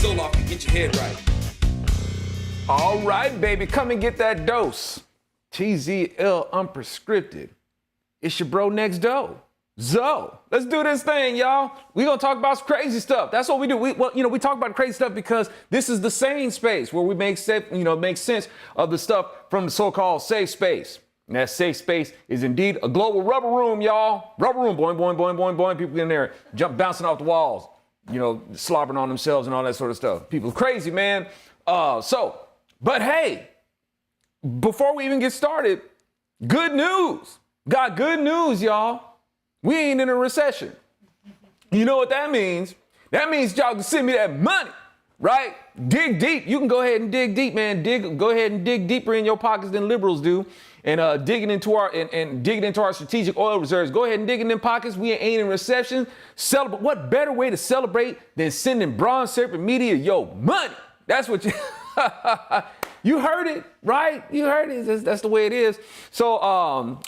Zoloft can get your head right. All right, baby, come and get that dose. TZL Unprescripted. It's your bro next door, Zoe. Let's do this thing, y'all. We're gonna talk about some crazy stuff. That's what we do. We talk about crazy stuff because this is the sane space where we make sense of the stuff from the so-called safe space. And that safe space is indeed a global rubber room, y'all. Rubber room, boing, boing, boing, boing, boing. People in there bouncing off the walls, slobbering on themselves and all that sort of stuff. People are crazy, man. But hey, before we even get started, good news. Got good news, y'all. We ain't in a recession. You know what that means? That means y'all can send me that money, right? Dig deep. You can go ahead and dig deep, man. Go ahead and dig deeper in your pockets than liberals do. And digging into our strategic oil reserves. Go ahead and dig in them pockets. We ain't in recession. Celebrate. What better way to celebrate than sending Bronze Serpent Media your money? That's what you. You heard it, right? You heard it. That's the way it is. So,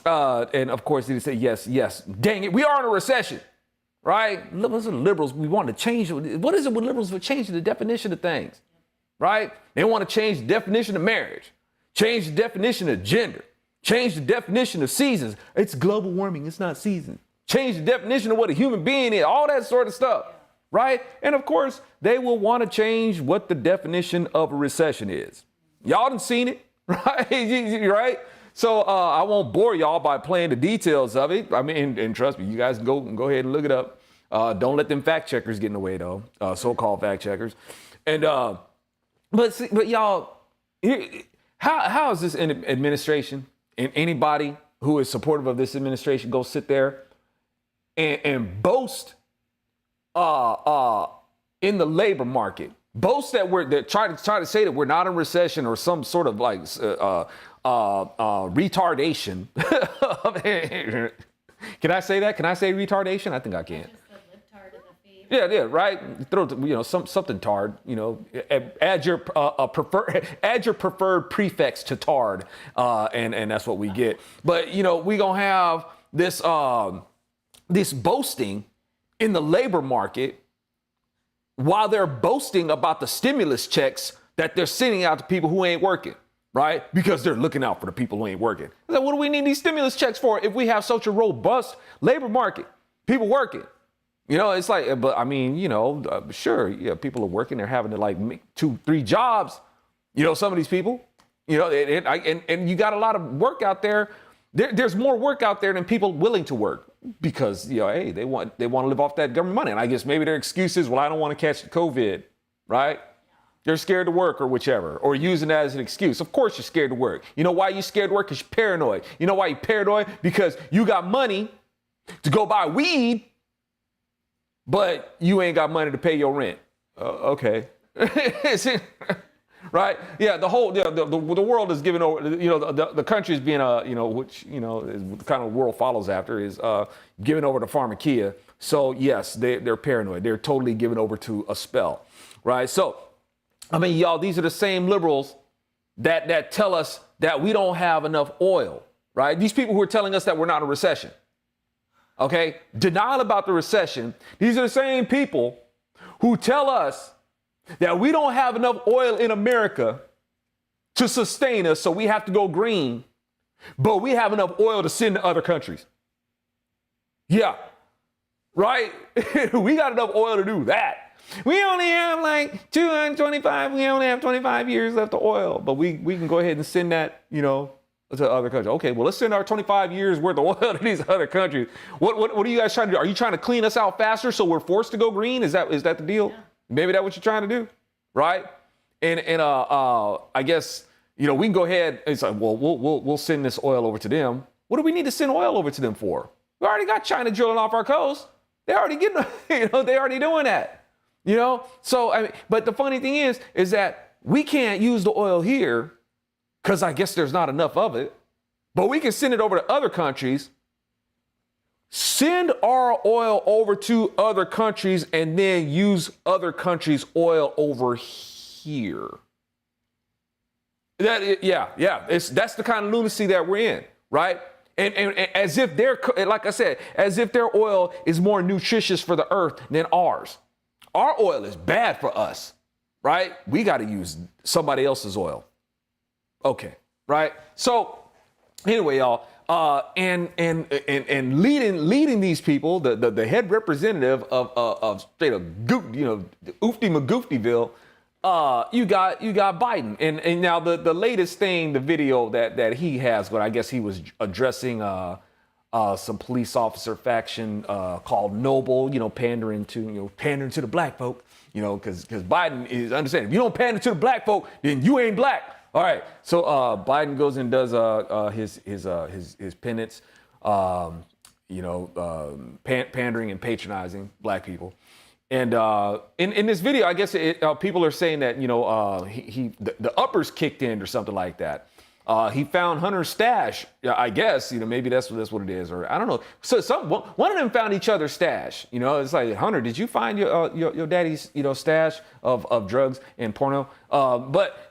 and of course, they say yes. Dang it, we are in a recession, right? What's the liberals? We want to change. What is it with liberals for changing the definition of things, right? They want to change the definition of marriage, change the definition of gender, change the definition of seasons. It's global warming. It's not season. Change the definition of what a human being is. All that sort of stuff, right? And of course, they will want to change what the definition of a recession is. Y'all done seen it, right? Right? So I won't bore y'all by playing the details of it. I mean, and trust me, you guys go ahead and look it up. Don't let them fact checkers get in the way, though. So-called fact checkers. And but y'all, how is this administration and anybody who is supportive of this administration go sit there and boast in the labor market? Boast that try to say that we're not in recession or some sort of like retardation. Can I say that? Can I say retardation? I think I can. Yeah, right. Throw something tard. Add your preferred prefix to tard, and that's what we get. But we gonna have this boasting in the labor market, while they're boasting about the stimulus checks that they're sending out to people who ain't working, right? Because they're looking out for the people who ain't working. So what do we need these stimulus checks for if we have such a robust labor market? People working. It's like, but I mean, sure, yeah, people are working. They're having to like make 2-3 jobs. Some of these people, and you got a lot of work out there. There's more work out there than people willing to work because, hey, they want to live off that government money. And I guess maybe their excuse is, well, I don't want to catch the COVID, right? They're scared to work or whichever, or using that as an excuse. Of course you're scared to work. You know why you're scared to work? Because you're paranoid. You know why you're paranoid? Because you got money to go buy weed, but you ain't got money to pay your rent. Okay. Right? Yeah, the world is giving over, the country is being, which, is kind of world follows after is giving over to pharmakia. So yes, they're paranoid. They're totally given over to a spell, right? So, I mean, y'all, these are the same liberals that tell us that we don't have enough oil, right? These people who are telling us that we're not in a recession, okay? Denial about the recession. These are the same people who tell us that we don't have enough oil in America to sustain us, so we have to go green, but we have enough oil to send to other countries. Yeah, right? We got enough oil to do that. We only have like 225, we only have 25 years left of oil, but we can go ahead and send that, to other countries. Okay, well, let's send our 25 years worth of oil to these other countries. What are you guys trying to do? Are you trying to clean us out faster so we're forced to go green? Is that the deal? Yeah. Maybe that's what you're trying to do, right? And I guess we can go ahead and say, well, we'll send this oil over to them. What do we need to send oil over to them for? We already got China drilling off our coast. They already getting, they already doing that, So I mean, but the funny thing is that we can't use the oil here because I guess there's not enough of it, but we can send it over to other countries. Send our oil over to other countries and then use other countries' oil over here. That's the kind of lunacy that we're in, right? And as if like I said, as if their oil is more nutritious for the earth than ours. Our oil is bad for us. right? We got to use somebody else's oil. Okay, right? So anyway, y'all, and leading these people, the head representative of straight up, Oofty McGooftyville, you got Biden, and now the latest thing, the video that he has, but I guess he was addressing some police officer faction called Noble, pandering to the black folk, because Biden is understanding. If you don't pander to the black folk, then you ain't black. All right, so Biden goes and does his penance, pandering and patronizing black people. And in this video, I guess people are saying that the uppers kicked in or something like that. He found Hunter's stash. I guess maybe that's what it is, or I don't know. So one of them found each other's stash. It's like, Hunter, did you find your daddy's stash of drugs and porno? But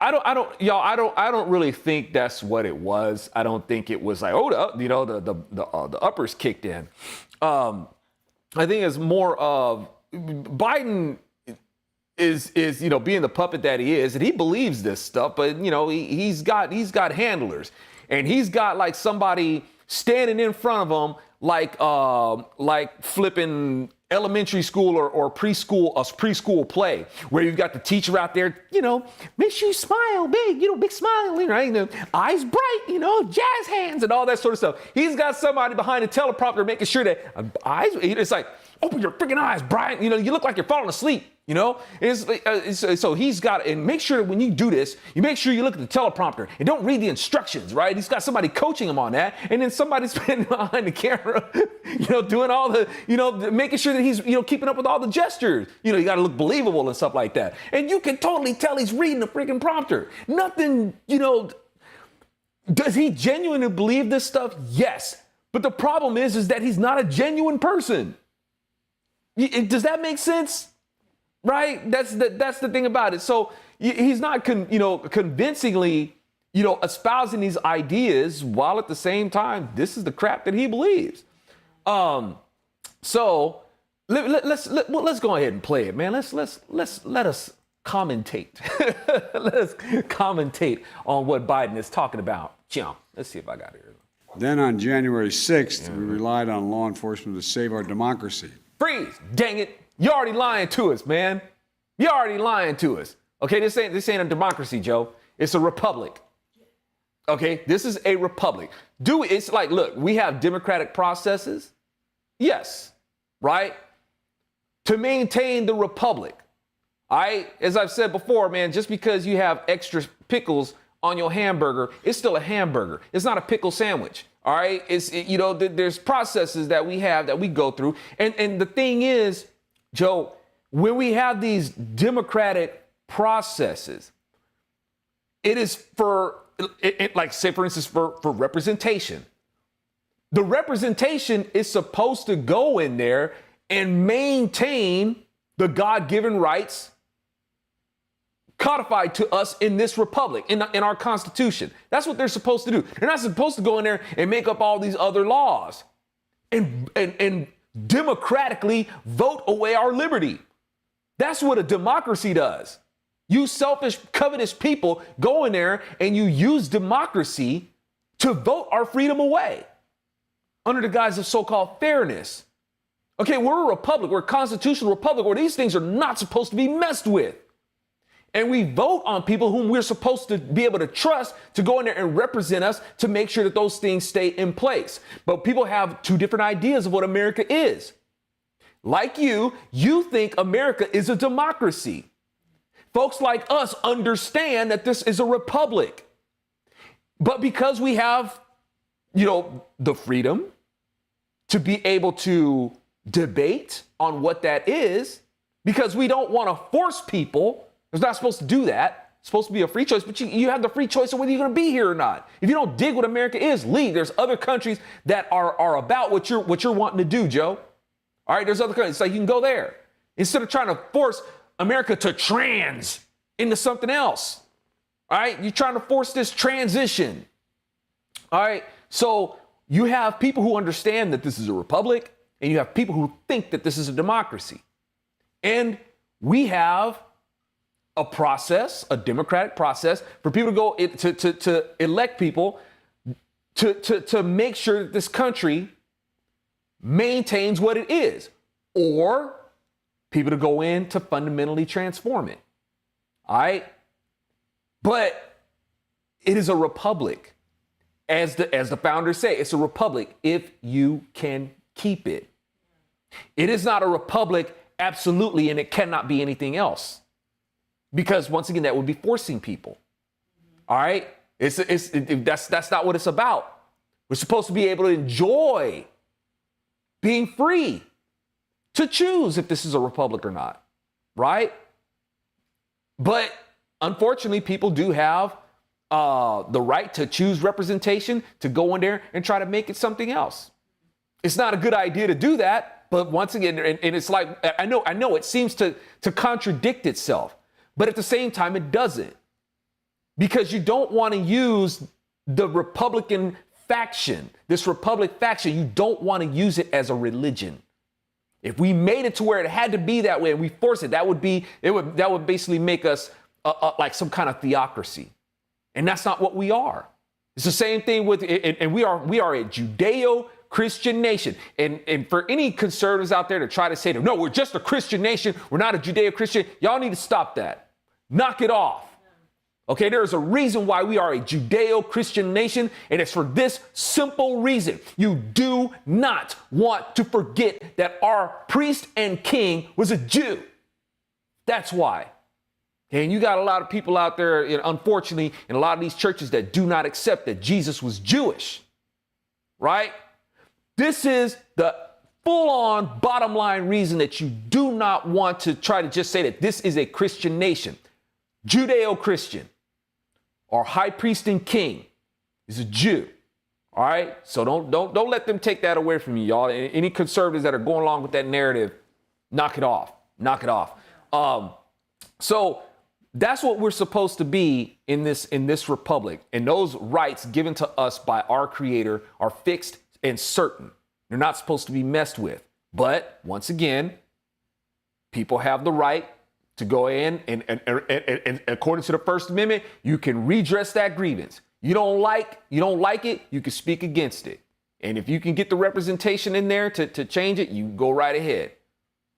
I don't really think that's what it was. I don't think it was like, the uppers kicked in. I think it's more of Biden is being the puppet that he is, and he believes this stuff, but he's got handlers, and he's got like somebody standing in front of him like flipping elementary school or preschool play, where you've got the teacher out there, make sure you smile big, big smile, right? Eyes bright, jazz hands and all that sort of stuff. He's got somebody behind the teleprompter making sure that eyes, it's like, open your freaking eyes, Brian. You look like you're falling asleep. So he's got, and make sure when you do this, you make sure you look at the teleprompter and don't read the instructions, right? He's got somebody coaching him on that, and then somebody standing behind the camera, doing all the, making sure that he's, keeping up with all the gestures. You got to look believable and stuff like that. And you can totally tell he's reading the freaking prompter. Nothing, does he genuinely believe this stuff? Yes. But the problem is that he's not a genuine person. Does that make sense? Right? That's the thing about it. So he's not convincingly, espousing these ideas, while at the same time, this is the crap that he believes. So let's go ahead and play it, man. Let us commentate. Let's commentate on what Biden is talking about. Let's see if I got it here. Then on January 6th, we relied on law enforcement to save our democracy. Freeze! Dang it! You're already lying to us, man. You're already lying to us. Okay, this ain't a democracy, Joe. It's a republic. Okay, this is a republic. It's like, look, we have democratic processes. Yes, right? To maintain the republic. As I've said before, man, just because you have extra pickles on your hamburger, it's still a hamburger. It's not a pickle sandwich. All right, there's processes that we have that we go through, and the thing is, Joe, when we have these democratic processes, it is for instance, for representation. The representation is supposed to go in there and maintain the God-given rights codified to us in this republic, in our Constitution. That's what they're supposed to do. They're not supposed to go in there and make up all these other laws and democratically vote away our liberty. That's what a democracy does. You selfish, covetous people go in there and you use democracy to vote our freedom away under the guise of so-called fairness. Okay, we're a republic, we're a constitutional republic where these things are not supposed to be messed with. And we vote on people whom we're supposed to be able to trust to go in there and represent us to make sure that those things stay in place. But people have two different ideas of what America is. Like you think America is a democracy. Folks like us understand that this is a republic. But because we have, the freedom to be able to debate on what that is, because we don't want to force people. It's not supposed to do that. It's supposed to be a free choice, but you have the free choice of whether you're going to be here or not. If you don't dig what America is, leave. There's other countries that are about what you're wanting to do, Joe. All right, there's other countries. It's like you can go there instead of trying to force America to trans into something else. All right, you're trying to force this transition. All right, so you have people who understand that this is a republic, and you have people who think that this is a democracy. And we have a process, a democratic process for people to go to elect people to make sure that this country maintains what it is, or people to go in to fundamentally transform it. All right. But it is a republic. As the founders say, it's a republic if you can keep it. It is not a republic, absolutely, and it cannot be anything else. Because once again, that would be forcing people. All right? That's not what it's about. We're supposed to be able to enjoy being free to choose if this is a republic or not. Right? But unfortunately, people do have the right to choose representation, to go in there and try to make it something else. It's not a good idea to do that, but once again, and it's like, I know it seems to contradict itself, but at the same time, it doesn't. Because you don't want to use the Republican faction, this Republic faction, you don't want to use it as a religion. If we made it to where it had to be that way and we force it, that would basically make us like some kind of theocracy. And that's not what we are. It's the same thing with, and we are a Judeo-Christian nation. And for any conservatives out there to try to say, no, we're just a Christian nation, we're not a Judeo-Christian, y'all need to stop that. Knock it off. Okay, there's a reason why we are a Judeo-Christian nation, and it's for this simple reason. You do not want to forget that our priest and king was a Jew. That's why. And you got a lot of people out there, unfortunately, in a lot of these churches that do not accept that Jesus was Jewish, right? This is the full-on bottom line reason that you do not want to try to just say that this is a Christian nation. Judeo-Christian. Our high priest and king is a Jew. All right? So don't let them take that away from you, y'all. Any conservatives that are going along with that narrative, knock it off. Knock it off. So that's what we're supposed to be in this republic. And those rights given to us by our creator are fixed and certain. They're not supposed to be messed with. But once again, people have the right to go in and according to the First Amendment, you can redress that grievance. You don't like it, you can speak against it. And if you can get the representation in there to change it, you go right ahead.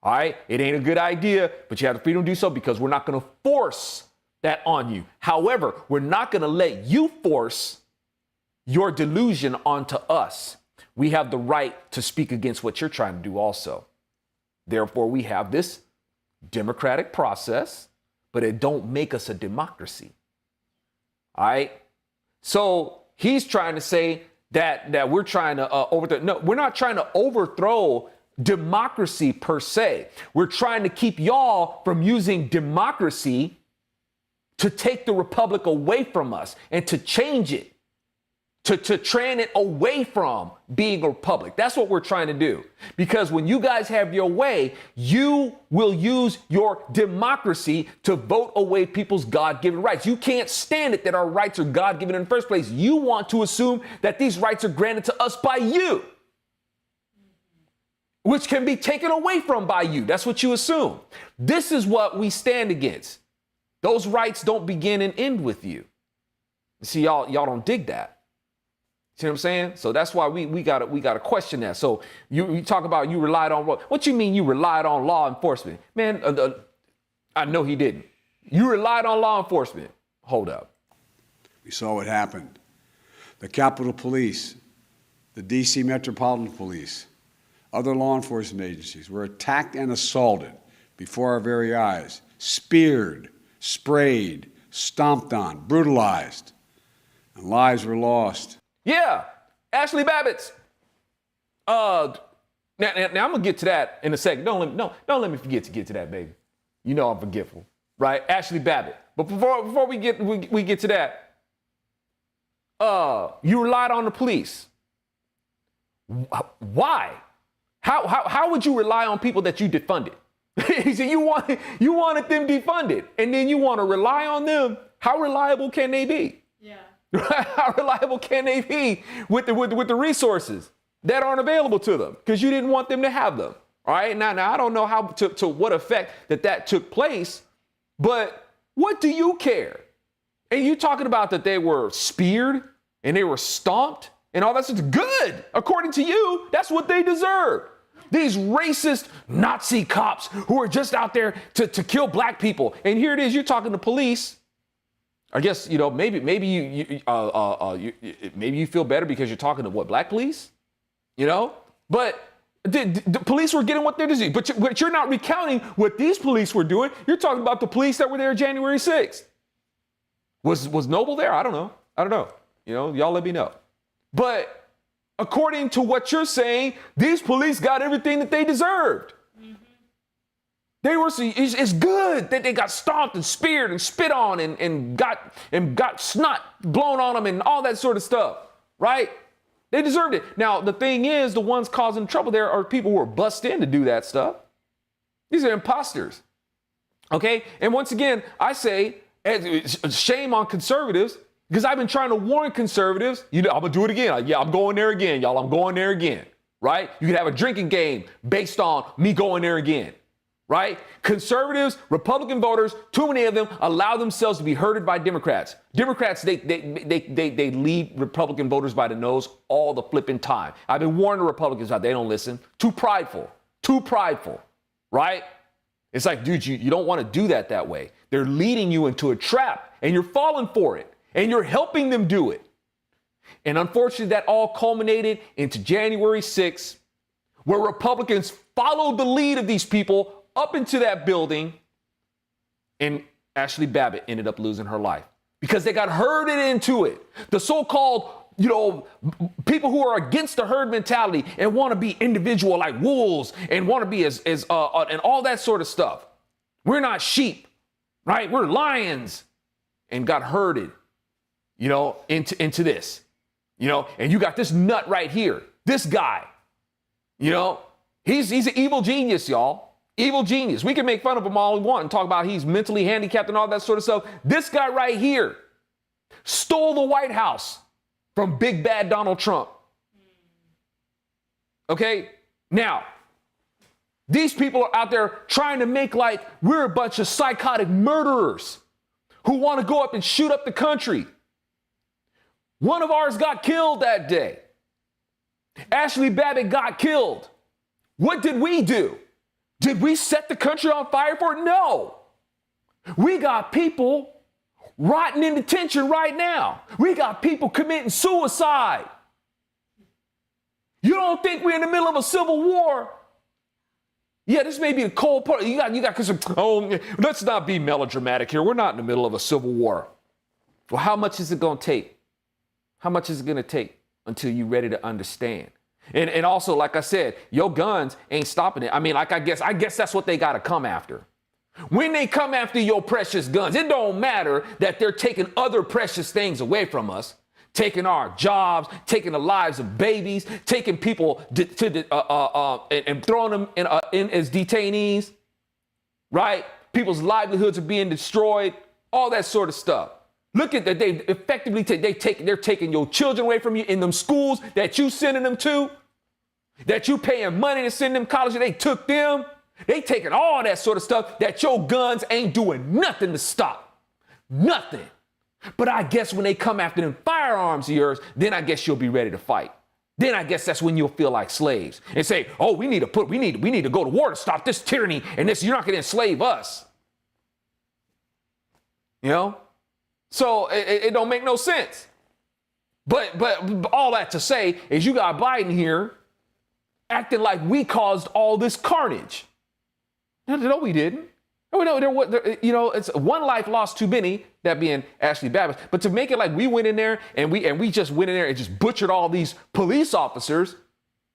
All right, it ain't a good idea, but you have the freedom to do so because we're not going to force that on you. However, we're not going to let you force your delusion onto us. We have the right to speak against what you're trying to do also. Therefore, we have this democratic process, but it don't make us a democracy. All right. So he's trying to say that we're trying to overthrow. No, we're not trying to overthrow democracy per se. We're trying to keep y'all from using democracy to take the republic away from us and to change it, to train it away from being a republic. That's what we're trying to do. Because when you guys have your way, you will use your democracy to vote away people's God-given rights. You can't stand it that our rights are God-given in the first place. You want to assume that these rights are granted to us by you, which can be taken away from by you. That's what you assume. This is what we stand against. Those rights don't begin and end with you. See, y'all don't dig that. See what I'm saying? So that's why we gotta question that. So you talk about you relied on what you mean you relied on law enforcement? Man, I know he didn't. You relied on law enforcement. Hold up. We saw what happened. The Capitol Police, the D.C. Metropolitan Police, other law enforcement agencies were attacked and assaulted before our very eyes, speared, sprayed, stomped on, brutalized, and lives were lost. Yeah, Ashley Babbitt's. Now I'm gonna get to that in a second. Don't let me forget to get to that, baby. You know I'm forgetful, right? Ashley Babbitt. But before we get to that, you relied on the police. Why? How would you rely on people that you defunded? He said you wanted them defunded, and then you want to rely on them. How reliable can they be? Yeah. How reliable can they be with the resources that aren't available to them because you didn't want them to have them? All right. Now I don't know how to what effect that took place, but what do you care? And you talking about that they were speared and they were stomped and all that's good. According to you, that's what they deserve. These racist Nazi cops who are just out there to kill black people. And here it is, you're talking to police. I guess, maybe you feel better because you're talking to black police, but the police were getting what they deserve. But you're not recounting what these police were doing. You're talking about the police that were there January 6th. Was Noble there? I don't know. Y'all let me know. But according to what you're saying, these police got everything that they deserved. It's good that they got stomped and speared and spit on and got snot blown on them and all that sort of stuff, right? They deserved it. Now, the thing is, the ones causing trouble there are people who are bussed in to do that stuff. These are imposters, okay? And once again, I say, shame on conservatives, because I've been trying to warn conservatives. I'm going to do it again. Yeah, I'm going there again, y'all. I'm going there again, right? You could have a drinking game based on me going there again. Right? Conservatives, Republican voters, too many of them allow themselves to be herded by Democrats. Democrats, they lead Republican voters by the nose all the flipping time. I've been warning the Republicans about they don't listen. Too prideful, right? It's like, dude, you don't want to do that way. They're leading you into a trap and you're falling for it and you're helping them do it. And unfortunately, that all culminated into January 6th, where Republicans followed the lead of these people up into that building, and Ashley Babbitt ended up losing her life because they got herded into it. The so-called, people who are against the herd mentality and want to be individual like wolves and want to be as and all that sort of stuff. We're not sheep, right? We're lions, and got herded, into this, and you got this nut right here, this guy, he's an evil genius, y'all. Evil genius. We can make fun of him all we want and talk about he's mentally handicapped and all that sort of stuff. This guy right here stole the White House from big bad Donald Trump. Okay? Now, these people are out there trying to make like we're a bunch of psychotic murderers who want to go up and shoot up the country. One of ours got killed that day. Ashley Babbitt got killed. What did we do? Did we set the country on fire for it? No. We got people rotting in detention right now. We got people committing suicide. You don't think we're in the middle of a civil war? Yeah, this may be a cold part. You got let's not be melodramatic here. We're not in the middle of a civil war. Well, how much is it going to take? How much is it going to take until you're ready to understand? And also, like I said, your guns ain't stopping it. I mean, I guess that's what they got to come after. When they come after your precious guns, it don't matter that they're taking other precious things away from us, taking our jobs, taking the lives of babies, taking people and throwing them in as detainees, right? People's livelihoods are being destroyed, all that sort of stuff. Look at that. They effectively they're taking your children away from you in them schools that you sending them to, that you paying money to send them to college. They took them. They taking all that sort of stuff that your guns ain't doing nothing to stop. Nothing. But I guess when they come after them firearms of yours, then I guess you'll be ready to fight. Then I guess that's when you'll feel like slaves and say, oh, we need to go to war to stop this tyranny and this, you're not going to enslave us. So it don't make no sense. But all that to say is you got Biden here acting like we caused all this carnage. No, we didn't. It's one life lost too many, that being Ashley Babbitt. But to make it like we went in there and we just went in there and just butchered all these police officers,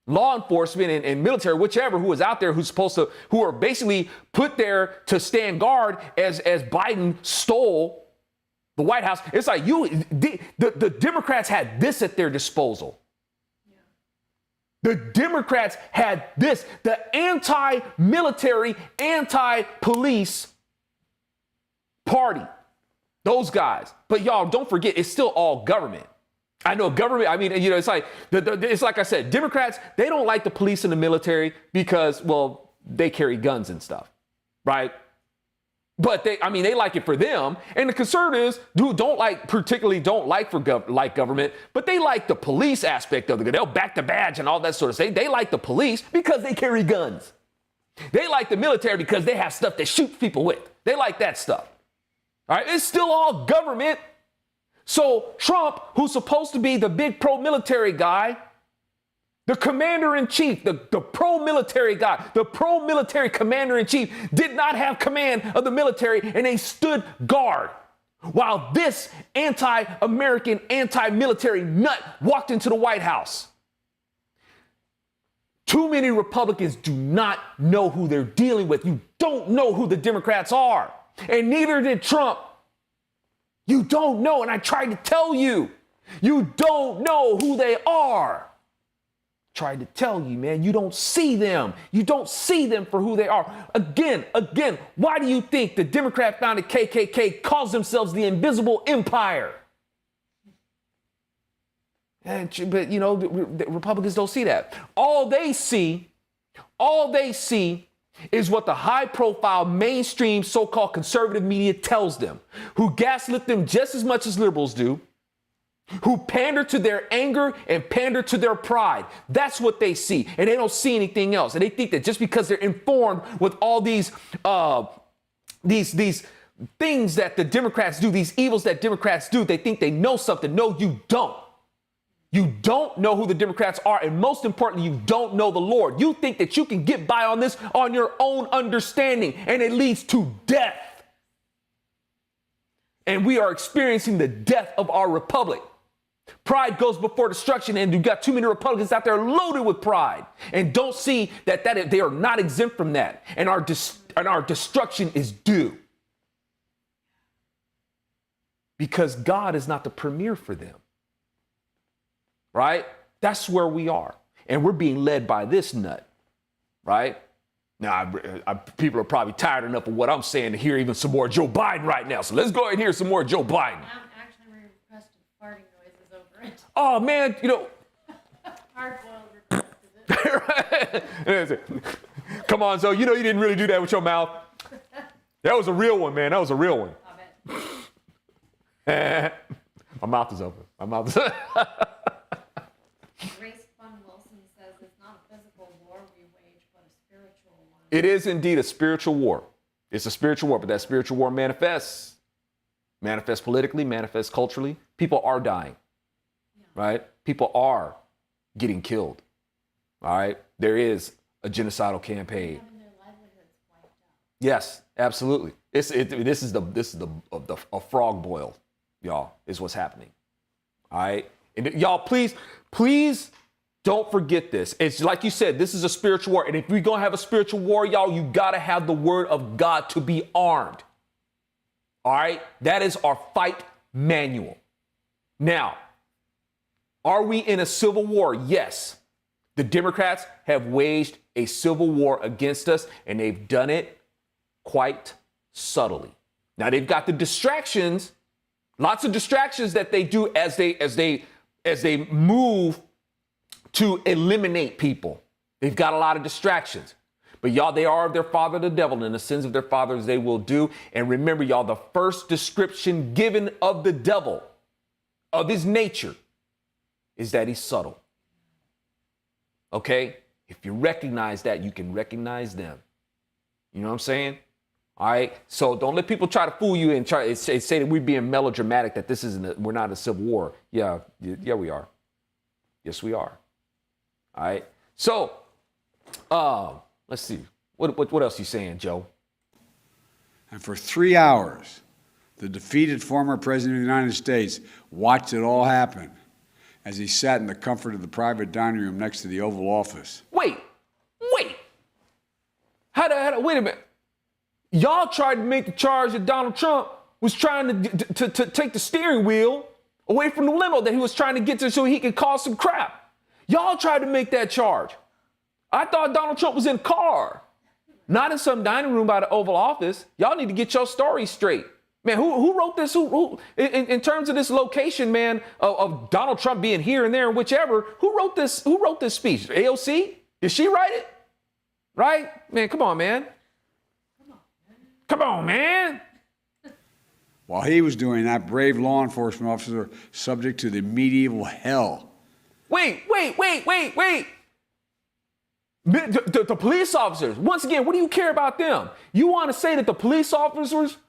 law enforcement and military, whichever, who was out there who are basically put there to stand guard as Biden stole the White House. It's like the Democrats had this at their disposal. Yeah. The Democrats had this, the anti-military, anti-police party. Those guys. But y'all, don't forget, it's still all government. I know government, it's like I said, Democrats, they don't like the police and the military because, well, they carry guns and stuff, right? But they like it for them. And the conservatives particularly don't like government, but they like the police aspect of it. They'll back the badge and all that sort of stuff. They like the police because they carry guns. They like the military because they have stuff that shoots people with. They like that stuff. All right, it's still all government. So Trump, who's supposed to be the big pro-military guy, the commander-in-chief, the pro-military guy, the pro-military commander-in-chief did not have command of the military, and they stood guard while this anti-American, anti-military nut walked into the White House. Too many Republicans do not know who they're dealing with. You don't know who the Democrats are, and neither did Trump. You don't know, and I tried to tell you, you don't know who they are. Tried to tell you, man, you don't see them. You don't see them for who they are. Again, why do you think the Democrat-founded KKK calls themselves the Invisible Empire? But, the Republicans don't see that. All they see is what the high-profile mainstream so-called conservative media tells them, who gaslit them just as much as liberals do, who pander to their anger and pander to their pride. That's what they see, and they don't see anything else. And they think that just because they're informed with all these things that the Democrats do, these evils that Democrats do, they think they know something. No, you don't. You don't know who the Democrats are, and most importantly, you don't know the Lord. You think that you can get by on this on your own understanding, and it leads to death. And we are experiencing the death of our republic. Pride goes before destruction, and you've got too many Republicans out there loaded with pride and don't see that they are not exempt from that, and our destruction is due. Because God is not the premier for them. Right? That's where we are. And we're being led by this nut. Right? Now, people are probably tired enough of what I'm saying to hear even some more Joe Biden right now. So let's go ahead and hear some more Joe Biden. I'm actually requested farting noises over it. Oh, man, Hard-boiled requested it. Come on, Zoe, you didn't really do that with your mouth. That was a real one, man. That was a real one. I bet. My mouth is open. Grace Fun Wilson says it's not a physical war we wage, but a spiritual one. It is indeed a spiritual war. It's a spiritual war, but that spiritual war manifests politically, manifests culturally. People are dying, right? People are getting killed, all right? There is a genocidal campaign. Having their livelihoods wiped out. Yes, absolutely. This is a frog boil, y'all, is what's happening. All right. And y'all, please don't forget this. It's like you said, this is a spiritual war. And if we're going to have a spiritual war, y'all, you got to have the word of God to be armed. All right. That is our fight manual. Now, are we in a civil war? Yes. The Democrats have waged a civil war against us, and they've done it quite subtly. Now, they've got the distractions, lots of distractions that they do as they move to eliminate people. They've got a lot of distractions. But y'all, they are of their father, the devil, and the sins of their fathers they will do. And remember, y'all, the first description given of the devil, of his nature, is that he's subtle. Okay? If you recognize that, you can recognize them. You know what I'm saying? All right. So don't let people try to fool you and try to say that we're being melodramatic, that we're not a civil war. Yeah, we are. Yes, we are. All right. So, let's see. What else you saying, Joe? And for 3 hours, the defeated former president of the United States watched it all happen as he sat in the comfort of the private dining room next to the Oval Office. Wait. Wait a minute. Y'all tried to make the charge that Donald Trump was trying to take the steering wheel away from the limo that he was trying to get to so he could cause some crap. Y'all tried to make that charge. I thought Donald Trump was in a car, not in some dining room by the Oval Office. Y'all need to get your story straight. Man, who wrote this? Who in terms of this location, man, of Donald Trump being here and there and whichever, who wrote this speech? AOC? Did she write it? Right? Man, come on, man. Come on, man. While he was doing that, brave law enforcement officers were subject to the medieval hell. Wait. The police officers, once again, what do you care about them? You want to say that the police officers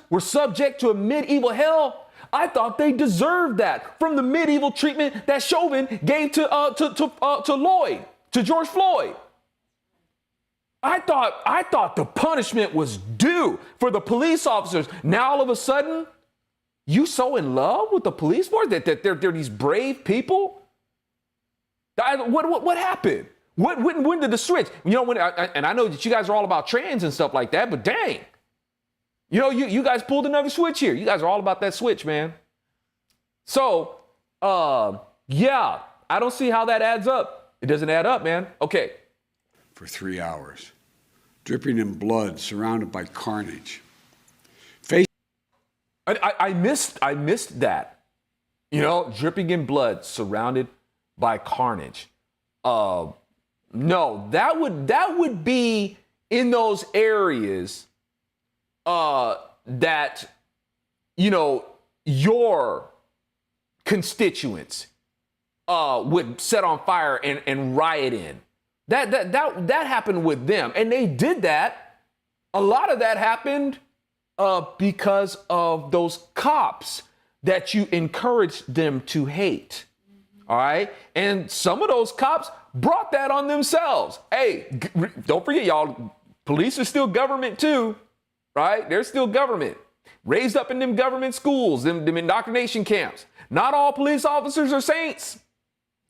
were subject to a medieval hell? I thought they deserved that from the medieval treatment that Chauvin gave to Lloyd, to George Floyd. I thought the punishment was due for the police officers. Now all of a sudden, you so in love with the police force that they're these brave people? What happened? When did the switch? You know, and I know that you guys are all about trans and stuff like that, but dang, you know, you guys pulled another switch here. You guys are all about that switch, man. So, yeah, I don't see how that adds up. It doesn't add up, man. Okay. For 3 hours, dripping in blood, surrounded by carnage. I missed that. You know, dripping in blood, surrounded by carnage. No, that would be in those areas that, you know, your constituents would set on fire and riot in. That happened with them, and they did that. A lot of that happened because of those cops that you encouraged them to hate. All right, and some of those cops brought that on themselves. Hey, don't forget, y'all, police are still government too, right? They're still government, raised up in them government schools, them indoctrination camps. Not all police officers are saints,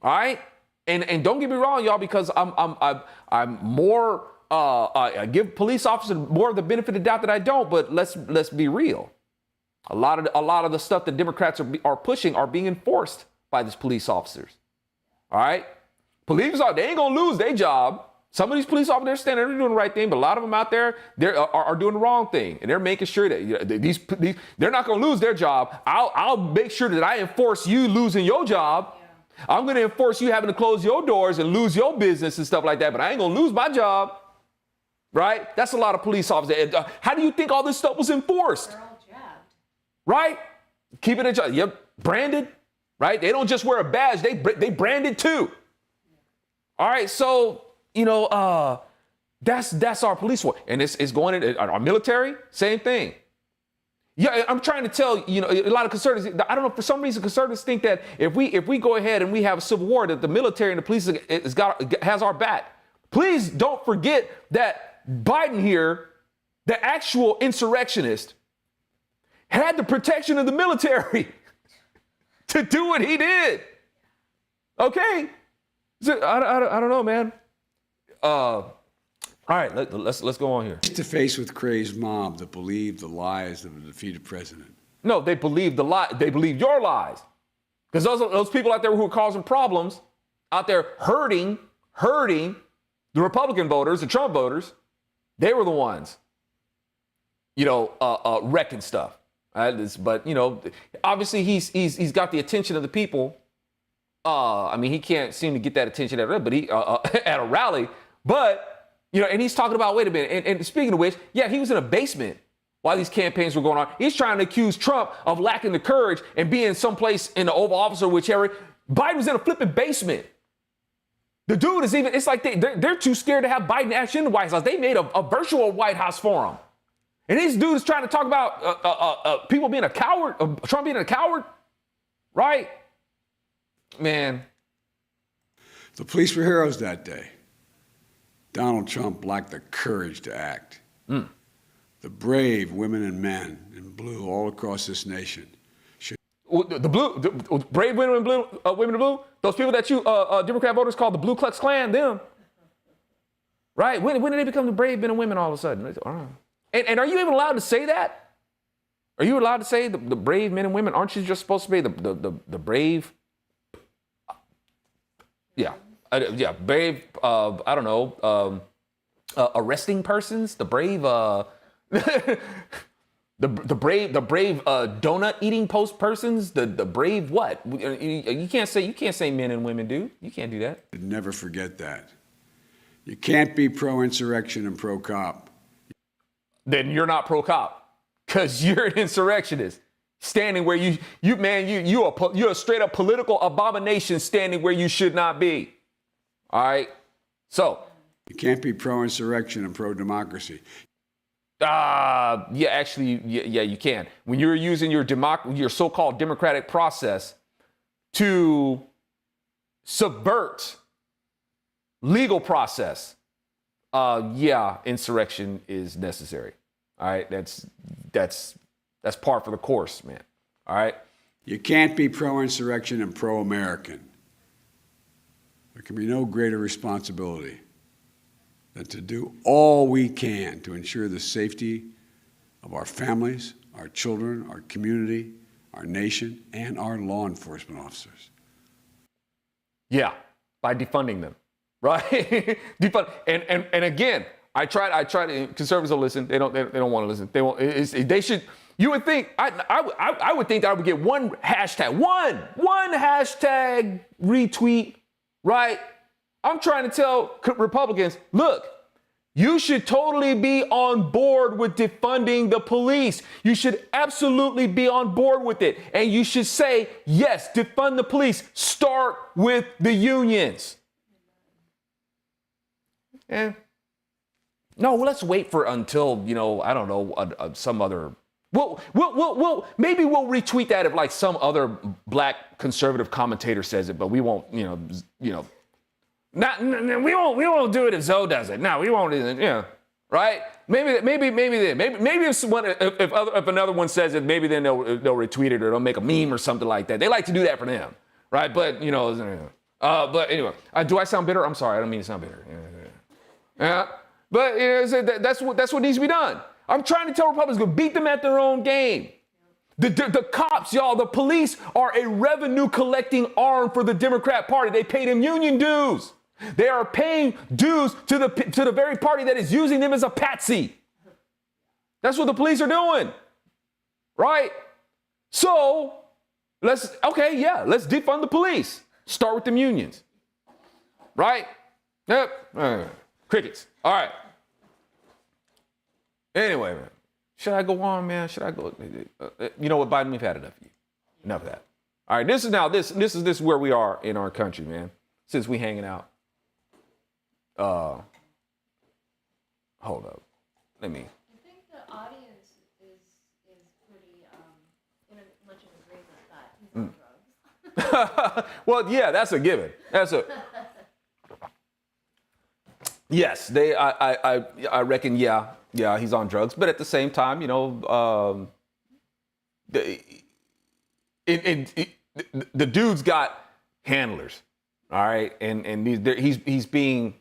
all right? And don't get me wrong, y'all, because I'm more I give police officers more of the benefit of the doubt that I don't. But let's be real. A lot of the stuff that Democrats are pushing are being enforced by these police officers. All right, police officers, they ain't gonna lose their job. Some of these police officers, they're standing, they're doing the right thing, but a lot of them out there, are doing the wrong thing, and they're making sure that these they're not gonna lose their job. I'll make sure that I enforce you losing your job. I'm going to enforce you having to close your doors and lose your business and stuff like that, but I ain't going to lose my job, right? That's a lot of police officers. How do you think all this stuff was enforced? They're all jabbed. Right? Keep it a job. Yep, branded, right? They don't just wear a badge. They branded too. All right, so, you know, that's our police force. And it's going in our military, same thing. Yeah, I'm trying to tell, you know, a lot of conservatives, I don't know, for some reason, conservatives think that if we go ahead and we have a civil war, that the military and the police has our back. Please don't forget that Biden here, the actual insurrectionist, had the protection of the military to do what he did. Okay? So, I don't know, man. All right, let's go on here. Face to face with crazed mob that believed the lies of a defeated president. No, they believe the lie. They believe your lies, because those people out there who are causing problems, out there hurting the Republican voters, the Trump voters, they were the ones, you know, wrecking stuff. But you know, obviously he's got the attention of the people. I mean, he can't seem to get that attention at a rally, but. You know, and he's talking about, wait a minute, and speaking of which, yeah, he was in a basement while these campaigns were going on. He's trying to accuse Trump of lacking the courage and being someplace in the Oval Office or whichever. Biden was in a flipping basement. The dude is even, it's like they're too scared to have Biden actually in the White House. They made a virtual White House for him. And this dude is trying to talk about people being a coward, Trump being a coward, right? Man. The police were heroes that day. Donald Trump lacked the courage to act. The brave women and men in blue all across this nation. The brave women in blue, those people that you Democrat voters call the Blue Klux Klan, them. Right? When did they become the brave men and women all of a sudden? And are you even allowed to say that? Are you allowed to say the brave men and women? Aren't you just supposed to be the brave? Yeah. Brave, I don't know, arresting persons, the brave, the brave donut eating post persons, the brave what? You can't say men and women, dude. You can't do that. Never forget that. You can't be pro-insurrection and pro-cop. Then you're not pro-cop because you're an insurrectionist. Standing where you're a straight up political abomination standing where you should not be. All right? So. You can't be pro-insurrection and pro-democracy. Yeah, you can. When you're using your so-called democratic process to subvert legal process, insurrection is necessary. All right, that's par for the course, man. All right. You can't be pro-insurrection and pro-American. There can be no greater responsibility than to do all we can to ensure the safety of our families, our children, our community, our nation, and our law enforcement officers. Yeah, by defunding them, right? And again, I try to. Conservatives don't listen. They don't want to listen. They won't. They should. You would think. I would think that I would get one hashtag retweet, right? I'm trying to tell Republicans, look, you should totally be on board with defunding the police. You should absolutely be on board with it. And you should say, yes, defund the police. Start with the unions. Yeah. No, let's wait for until, I don't know, some other. Maybe we'll retweet that if like some other black conservative commentator says it, but we won't, we won't do it if Zoe does it. No, we won't do it. Right? Maybe if another one says it, maybe then they'll retweet it or they'll make a meme or something like that. They like to do that for them, right? But but anyway, do I sound bitter? I'm sorry, I don't mean to sound bitter. Yeah, but that's what needs to be done. I'm trying to tell Republicans to beat them at their own game. The cops, y'all, the police are a revenue collecting arm for the Democrat Party. They pay them union dues. They are paying dues to the very party that is using them as a patsy. That's what the police are doing, right? So let's defund the police. Start with them unions, right? Yep. Crickets. All right. Anyway, man, should I go on, man? Should I go? You know what, Biden? We've had enough of you. Enough of that. All right. This is where we are in our country, man. Since we hanging out. Hold up. Let me. I think the audience is pretty much in agreement that he's on drugs. Well, yeah, that's a given. Yes, I reckon, yeah, he's on drugs. But at the same time, the dude's got handlers, all right, and he's being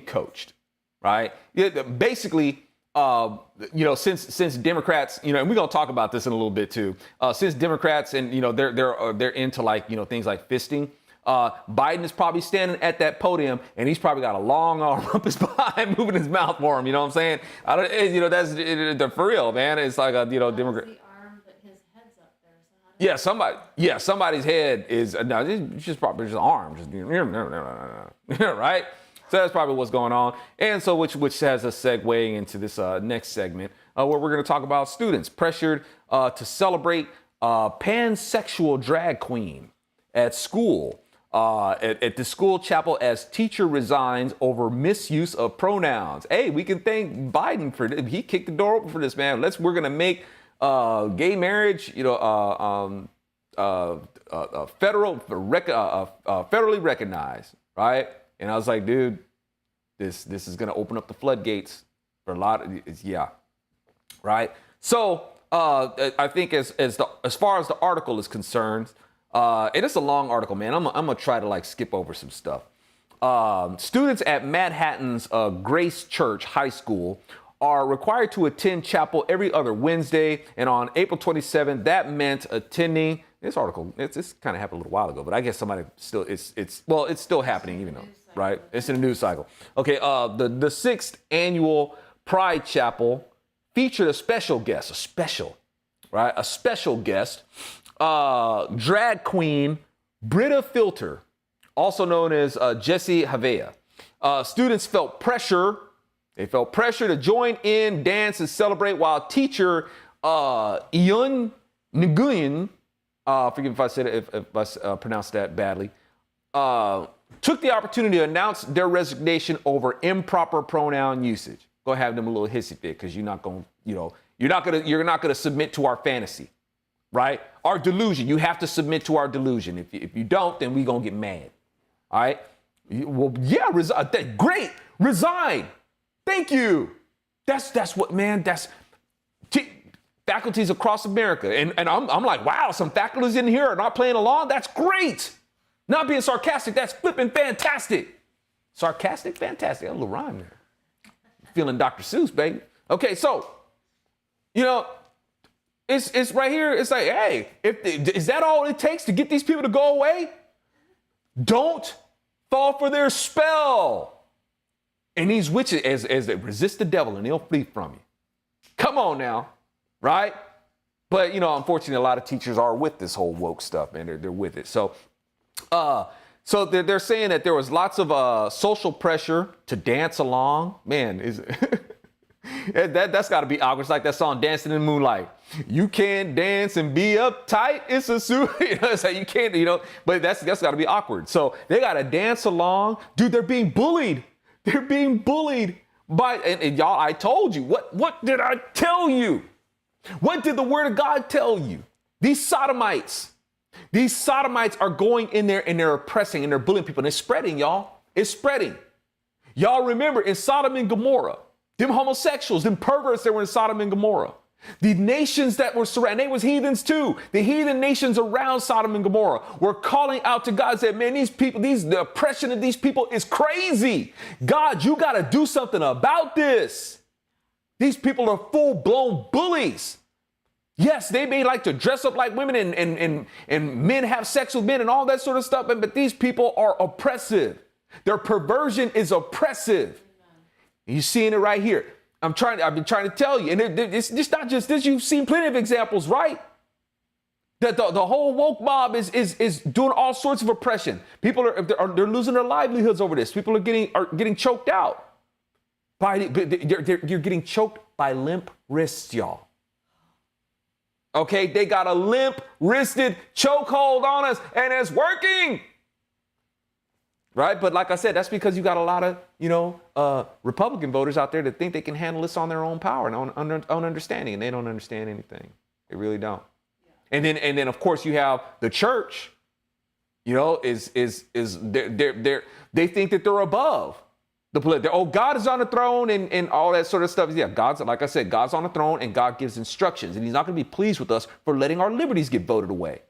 coached, right? Yeah, basically, since Democrats, and we're gonna talk about this in a little bit too. Since Democrats and they're into things like fisting. Biden is probably standing at that podium, and he's probably got a long arm up his behind, moving his mouth for him. You know what I'm saying? That's for real, man. It's like a Democrat. The arm, but his head's up there. So somebody's head is it's just probably just arm, right? So that's probably what's going on, and so which has us segueing into this next segment where we're going to talk about students pressured to celebrate pansexual drag queen at school. At the school chapel as teacher resigns over misuse of pronouns. Hey, we can thank Biden for this. He kicked the door open for this, man. We're gonna make gay marriage, federally recognized, right? And I was like, dude, this is gonna open up the floodgates for a lot of right. So I think as far as the article is concerned. And it's a long article, man. I'm gonna try to skip over some stuff. Students at Manhattan's Grace Church High School are required to attend chapel every other Wednesday, and on April 27th, that meant attending. This article, it's kind of happened a little while ago, but I guess somebody still it's still happening, even though, right? It's in a news cycle. Okay, the 6th annual Pride Chapel featured a special guest, drag queen Britta Filter, also known as Jessie Havea. Students felt pressure. They felt pressure to join in, dance, and celebrate, while teacher Yun Nguyen, forgive if I said it, if I pronounced that badly, took the opportunity to announce their resignation over improper pronoun usage. Go have them a little hissy fit, because you're not going, you're not going to submit to our fantasy, right? Our delusion. You have to submit to our delusion. If you don't, then we gonna get mad. All right. Well, yeah, great. Resign. Thank you. That's what, man. Faculties across America, and I'm like, wow, some faculties in here are not playing along. That's great. Not being sarcastic. That's flipping fantastic. Sarcastic, fantastic. A little rhyme there. Feeling Dr. Seuss, baby. Okay, so, it's right here. It's like, hey, is that all it takes to get these people to go away? Don't fall for their spell. And these witches, as they resist the devil, and they'll flee from you. Come on now, right? But, unfortunately, a lot of teachers are with this whole woke stuff, man. They're with it. So they're saying that there was lots of social pressure to dance along. Man, that's got to be awkward. It's like that song, Dancing in the Moonlight. You can't dance and be uptight. It's a suit. It's like you can't, but that's got to be awkward. So they got to dance along. Dude, they're being bullied. They're being bullied by, and y'all, I told you. What did I tell you? What did the word of God tell you? These sodomites are going in there and they're oppressing and they're bullying people, and it's spreading, y'all. It's spreading. Y'all remember in Sodom and Gomorrah, them homosexuals, them perverts that were in Sodom and Gomorrah, the nations that were surrounded, they was heathens too. The heathen nations around Sodom and Gomorrah were calling out to God, said, man, these people, the oppression of these people is crazy. God, you got to do something about this. These people are full-blown bullies. Yes, they may like to dress up like women and men have sex with men and all that sort of stuff, but these people are oppressive. Their perversion is oppressive. You're seeing it right here. I've been trying to tell you, and it's just not just this. You've seen plenty of examples, right? That the whole woke mob is doing all sorts of oppression. People they're losing their livelihoods over this. People are getting choked out. You're getting choked by limp wrists, y'all. Okay, they got a limp-wristed chokehold on us, and it's working. Right? But like I said, that's because you got a lot of, Republican voters out there that think they can handle this on their own power and own understanding, and they don't understand anything. They really don't. Yeah. And then of course you have the church, they think that they're above the political. Oh, God is on the throne and all that sort of stuff. Yeah, like I said, God's on the throne and God gives instructions, and he's not going to be pleased with us for letting our liberties get voted away.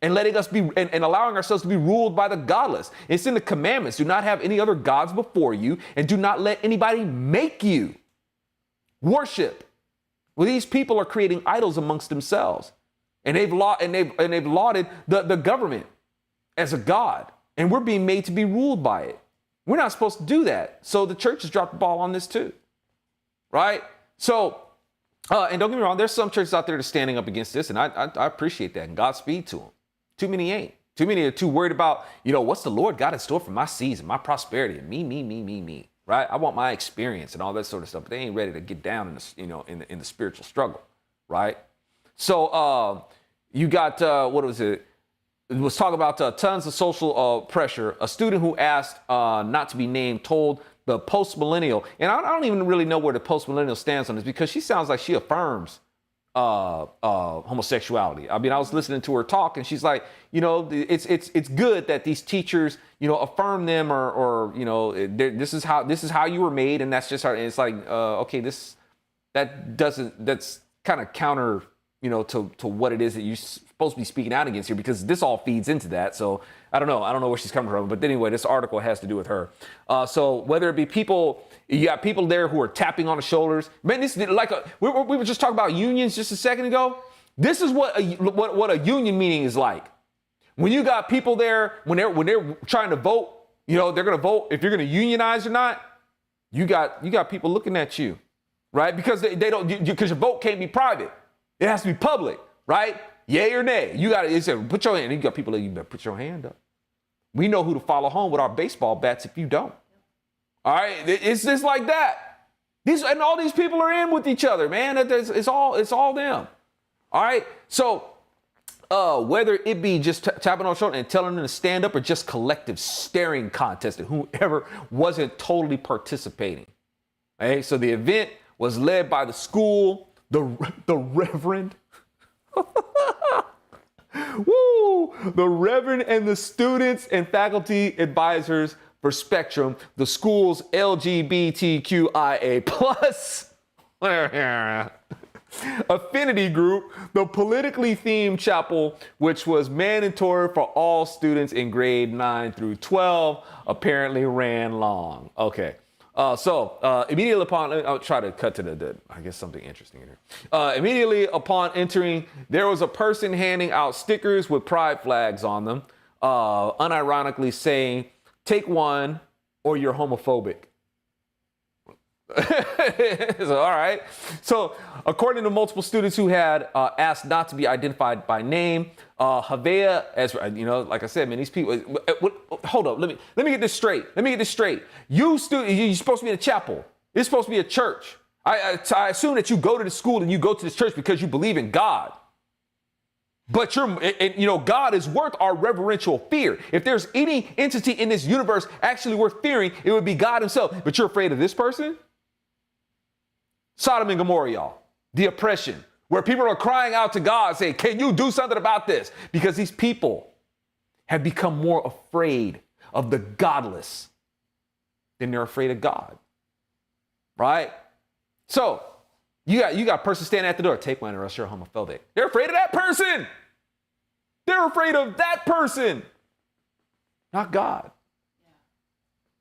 And letting us be and allowing ourselves to be ruled by the godless. It's in the commandments. Do not have any other gods before you, and do not let anybody make you worship. Well, these people are creating idols amongst themselves, and they've lauded the government as a god, and we're being made to be ruled by it. We're not supposed to do that. So the church has dropped the ball on this too, right? So, and don't get me wrong, there's some churches out there that are standing up against this, and I appreciate that, and Godspeed to them. Too many ain't. Too many are too worried about, what's the Lord got in store for my season, my prosperity, and me, right? I want my experience and all that sort of stuff, but they ain't ready to get down in the spiritual struggle, right? So you got, what was it? It was talking about tons of social pressure. A student who asked not to be named told the post-millennial, and I don't even really know where the post-millennial stands on this, because she sounds like she affirms homosexuality. I mean, I was listening to her talk, and she's like, it's good that these teachers, affirm them, or this is how you were made, and that's just how. And it's like, okay, that's kind of counter, to what it is that you're supposed to be speaking out against here, because this all feeds into that. So I don't know where she's coming from, but anyway, this article has to do with her. So whether it be people. You got people there who are tapping on the shoulders. Man, this is like we were just talking about unions just a second ago. This is what a union meeting is like. When you got people there, when they're trying to vote, they're going to vote if you're going to unionize or not. You got people looking at you, right? Because because your vote can't be private. It has to be public, right? Yay or nay. You got to put your hand. You got people that you better put your hand up. We know who to follow home with our baseball bats if you don't. All right, it's just like that. And all these people are in with each other, man. It's all them. All right, so whether it be just tapping on the shoulder and telling them to stand up, or just collective staring contest at whoever wasn't totally participating. Okay, so the event was led by the school, the Reverend. Woo! The Reverend and the students and faculty advisors for Spectrum, the school's LGBTQIA plus affinity group, the politically themed chapel, which was mandatory for all students in grade 9 through 12, apparently ran long. Okay. So immediately upon, I'll try to cut to I guess something interesting here. Immediately upon entering, there was a person handing out stickers with pride flags on them, unironically saying, "Take one or you're homophobic." So, all right. So according to multiple students who had asked not to be identified by name, Havea, as you know, like I said, man, these people, hold up, let me get this straight. You're supposed to be in a chapel. It's supposed to be a church. I assume that you go to the school and you go to this church because you believe in God. But God is worth our reverential fear. If there's any entity in this universe actually worth fearing, it would be God himself. But you're afraid of this person? Sodom and Gomorrah, y'all. The oppression, where people are crying out to God saying, can you do something about this? Because these people have become more afraid of the godless than they're afraid of God. Right? So you got a person standing at the door. Take one or else you're homophobic. They're afraid of that person. They're afraid of that person, not God. Yeah.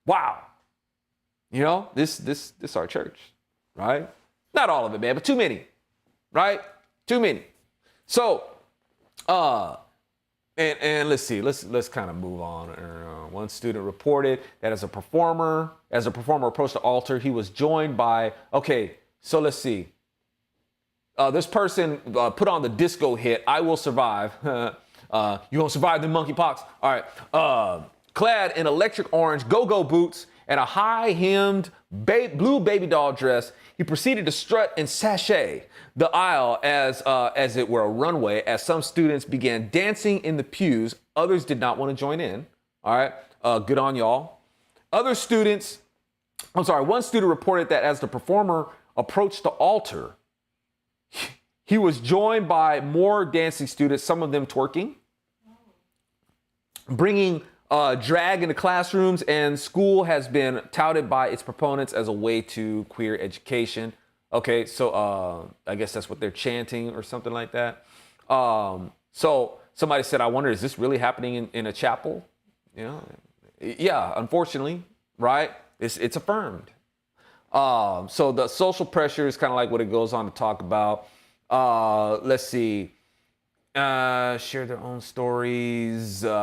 Wow. You know, this our church, right? Not all of it, man, but too many, right? Too many. So, and let's see, let's kind of move on. One student reported that as a performer approached the altar, he was joined by, okay, so let's see. This person put on the disco hit, "I Will Survive." You gonna survive the monkeypox? All right. Clad in electric orange go-go boots and a high-hemmed blue baby doll dress, he proceeded to strut and sashay the aisle as it were a runway, as some students began dancing in the pews. Others did not want to join in. All right. Good on y'all. One student reported that as the performer approached the altar, he was joined by more dancing students, some of them twerking, bringing drag into classrooms, and school has been touted by its proponents as a way to queer education. Okay, so I guess that's what they're chanting or something like that. So somebody said, I wonder, is this really happening in a chapel? You know, yeah, unfortunately, right? It's affirmed. So the social pressure is kind of like what it goes on to talk about. Let's see. Share their own stories. Try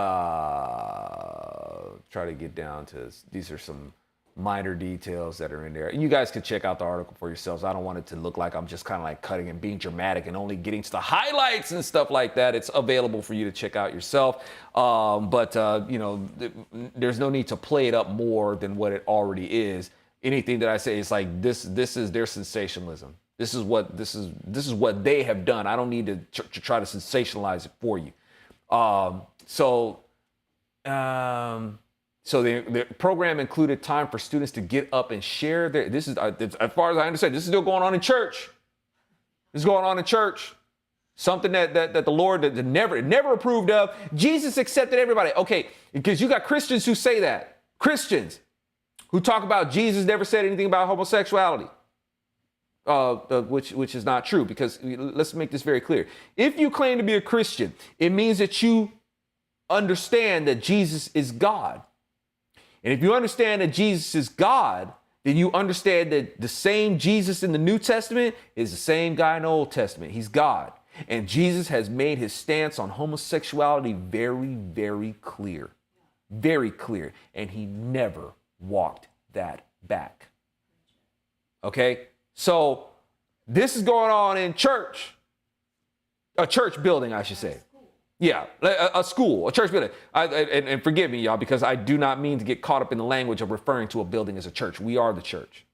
to get down to, these are some minor details that are in there. You guys can check out the article for yourselves. I don't want it to look like I'm just kind of like cutting and being dramatic and only getting to the highlights and stuff like that. It's available for you to check out yourself. There's no need to play it up more than what it already is. Anything that I say is like, this is their sensationalism. This is what they have done. I don't need to try to sensationalize it for you. So the program included time for students to get up and share their. This is, as far as I understand, this is still going on in church. This is going on in church. Something that the Lord that never approved of. Jesus accepted everybody. Okay, because you got Christians who say that. Christians who talk about Jesus never said anything about homosexuality. Which is not true, because let's make this very clear. If you claim to be a Christian, it means that you understand that Jesus is God. And if you understand that Jesus is God, then you understand that the same Jesus in the New Testament is the same guy in the Old Testament. He's God. And Jesus has made his stance on homosexuality very, very clear. Very clear. And he never walked that back. Okay? So this is going on in church, a church building, I should say. Yeah, a school, a church building. And forgive me, y'all, because I do not mean to get caught up in the language of referring to a building as a church. We are the church.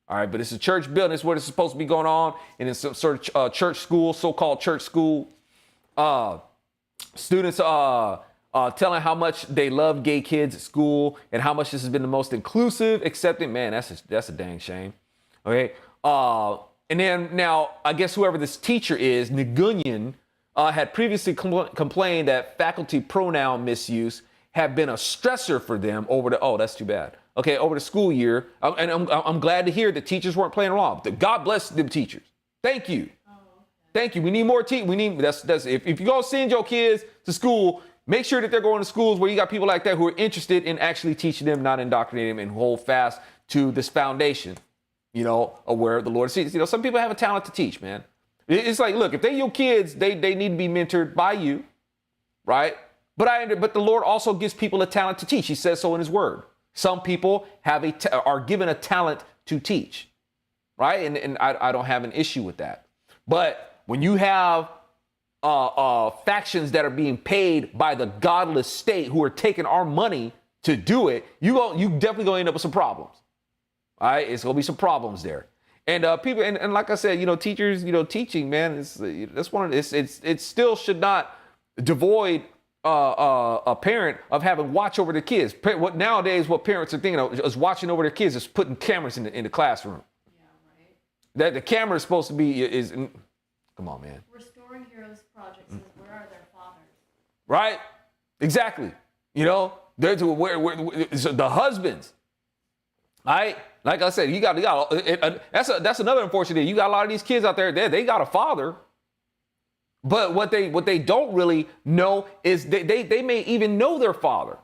All right, but it's a church building. It's what it's supposed to be going on. And it's some sort of church school, so-called church school. Students telling how much they love gay kids at school and how much this has been the most inclusive, accepting. Man, that's a dang shame. Okay. And then now, I guess whoever this teacher is, Nguyen, had previously complained that faculty pronoun misuse had been a stressor for them over the, oh, that's too bad. Okay, over the school year. And I'm glad to hear that teachers weren't playing along. God bless them teachers. Thank you. Oh, okay. Thank you. We need more teachers. We need, that's if you're going to send your kids to school, make sure that they're going to schools where you got people like that who are interested in actually teaching them, not indoctrinating them, and hold fast to this foundation, you know, of where the Lord sees. You know, some people have a talent to teach, man. It's like, look, if they're your kids, they need to be mentored by you, right? But the Lord also gives people a talent to teach. He says so in his word. Some people are given a talent to teach, right? And I don't have an issue with that. But when you have factions that are being paid by the godless state who are taking our money to do it, you definitely gonna end up with some problems. All right, it's gonna be some problems there. And people, and like I said, you know, teachers, you know, teaching, man, that's one of it still should not devoid a parent of having watch over their kids. What nowadays, what parents are thinking of is watching over their kids is putting cameras in the classroom. Yeah, right. That the camera is supposed to be come on, man. Restoring Heroes Project says, where are their fathers? Right? Exactly. You know, there's where the husbands. All right. Like I said, you got that's another unfortunate thing. You got a lot of these kids out there, they got a father. But what they don't really know is they may even know their father,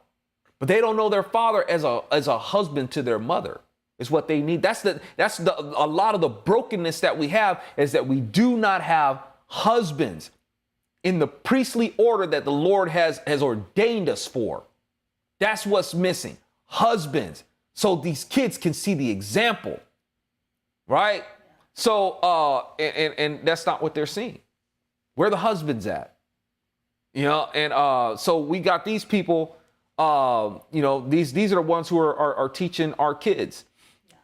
but they don't know their father as a husband to their mother. Is what they need. That's a lot of the brokenness that we have, is that we do not have husbands in the priestly order that the Lord has ordained us for. That's what's missing. Husbands. So these kids can see the example, right? So, and that's not what they're seeing. Where are the husbands at? You know, and so we got these people, you know, these are the ones who are teaching our kids.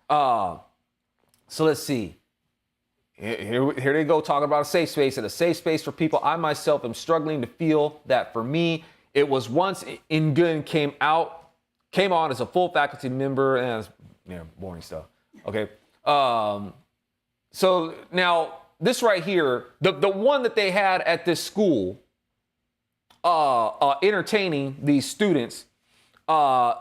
So let's see. Here they go talking about a safe space, and a safe space for people. I myself am struggling to feel that for me, it was once Nguyen came on as a full faculty member, and boring stuff. Okay. So now this right here, the one that they had at this school, entertaining these students.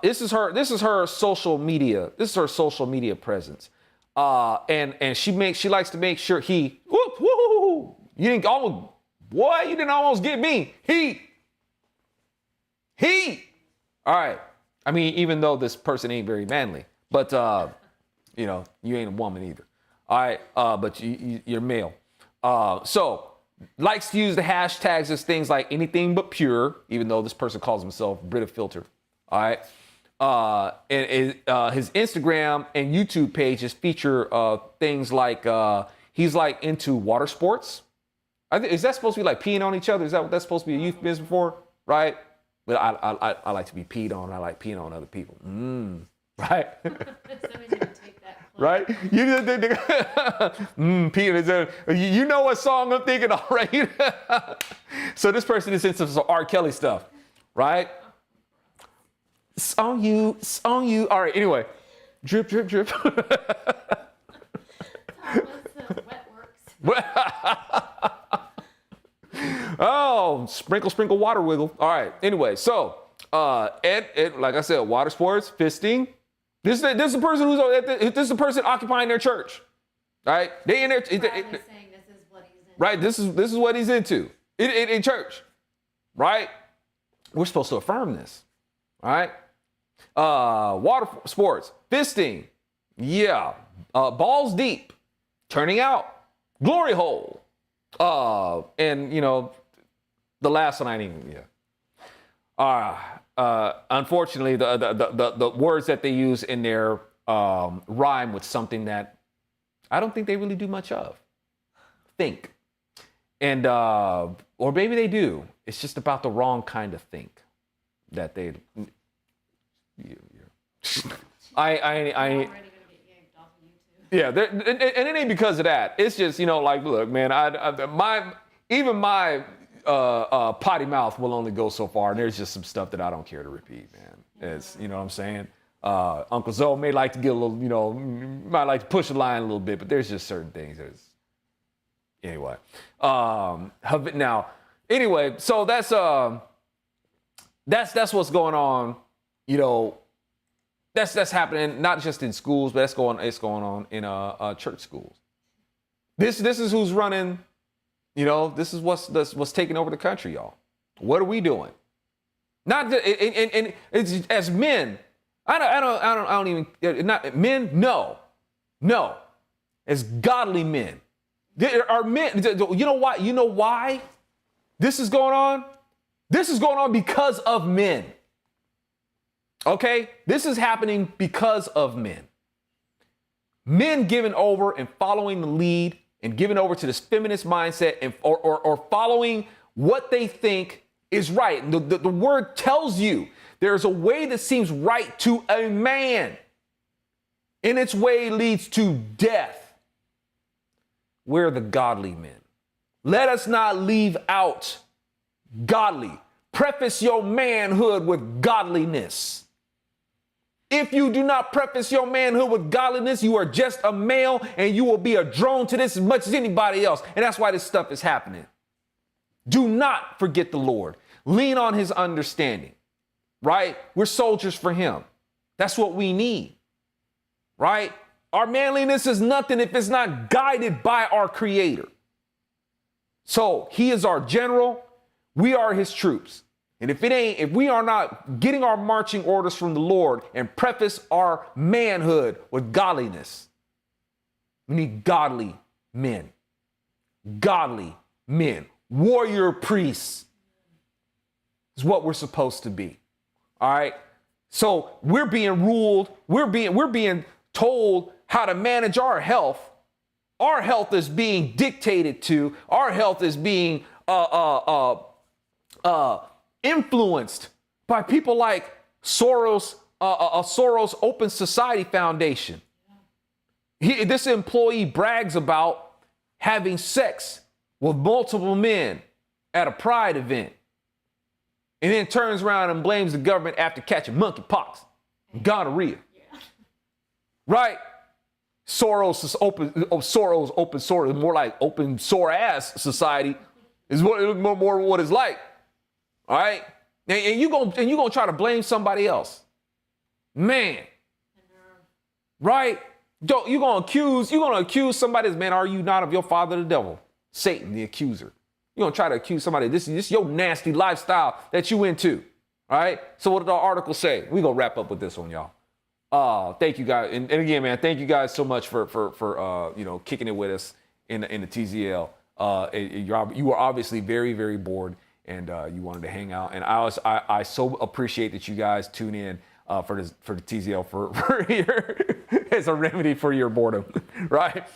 This is her social media. This is her social media presence. And she likes to make sure you didn't almost get me. He. All right. I mean, even though this person ain't very manly, but you know, you ain't a woman either. All right. But you're male. So likes to use the hashtags as things like anything but pure, even though this person calls himself Brita Filter. All right. And his Instagram and YouTube pages feature things like he's like into water sports. Is that supposed to be like peeing on each other? Is that what that's supposed to be a euphemism for? Right. But I like to be peed on. I like peeing on other people. Right. Somebody didn't take that close. Right. You peeing. You know what song I'm thinking of, right? So this person is into some R. Kelly stuff, right? It's on you. It's on you. All right. Anyway, drip, drip, drip. Wet works. Oh, sprinkle, sprinkle, water wiggle. All right. Anyway, so Ed, like I said, water sports, fisting. This is the person this is the person occupying their church. All right. They in there. Saying this is what he's into. Right. This is what he's into in church. Right. We're supposed to affirm this. All right. Water sports, fisting. Yeah. Balls deep, turning out, glory hole. And you know, the last one I didn't even, unfortunately, the words that they use in there rhyme with something that I don't think they really do much of. Think. And or maybe they do. it's just about the wrong kind of think that they. I Already gonna get yanked off of YouTube. Yeah, and it ain't because of that. It's just, like, look, man, my potty mouth will only go so far, and there's just some stuff that I don't care to repeat, man. It's, you know what I'm saying? Uncle Zoe may like to get a little, might like to push the line a little bit, but there's just certain things anyway. Now, anyway, so that's what's going on, That's happening not just in schools, but it's going on in church schools. This is who's running. This is what's taking over the country, y'all. What are we doing? Not and it's as men. I don't even not men. No. As godly men, there are men. You know why? You know why this is going on? This is going on because of men. Okay, this is happening because of men. Men giving over and following the lead and giving over to this feminist mindset and or following what they think is right. The word tells you there's a way that seems right to a man, and its way leads to death. We're the godly men. Let us not leave out godly. Preface your manhood with godliness. If you do not preface your manhood with godliness, you are just a male and you will be a drone to this as much as anybody else. And that's why this stuff is happening. Do not forget the Lord. Lean on his understanding, right? We're soldiers for him. That's what we need, right? Our manliness is nothing if it's not guided by our Creator. So he is our general. We are his troops. And if we are not getting our marching orders from the Lord and preface our manhood with godliness, we need godly men. Godly men. Warrior priests is what we're supposed to be. All right. So we're being ruled. We're being told how to manage our health. Our health is being dictated to. Our health is being influenced by people like Soros, Soros Open Society Foundation. This employee brags about having sex with multiple men at a pride event, and then turns around and blames the government after catching monkeypox, gonorrhea. Yeah. Right? Soros Open Soros, more like Open Sore Ass Society is more what it's like. All right, and you gonna try to blame somebody else, man, right? You gonna accuse somebody, man. Are you not of your father the devil, Satan, the accuser? You gonna try to accuse somebody? This is your nasty lifestyle that you into, all right? So what did the article say? We gonna wrap up with this one, y'all. Thank you guys, and again, man, thank you guys so much for kicking it with us in the TZL. You are obviously very, very bored. And you wanted to hang out, and I so appreciate that you guys tune in for the TZL for your as a remedy for your boredom, right?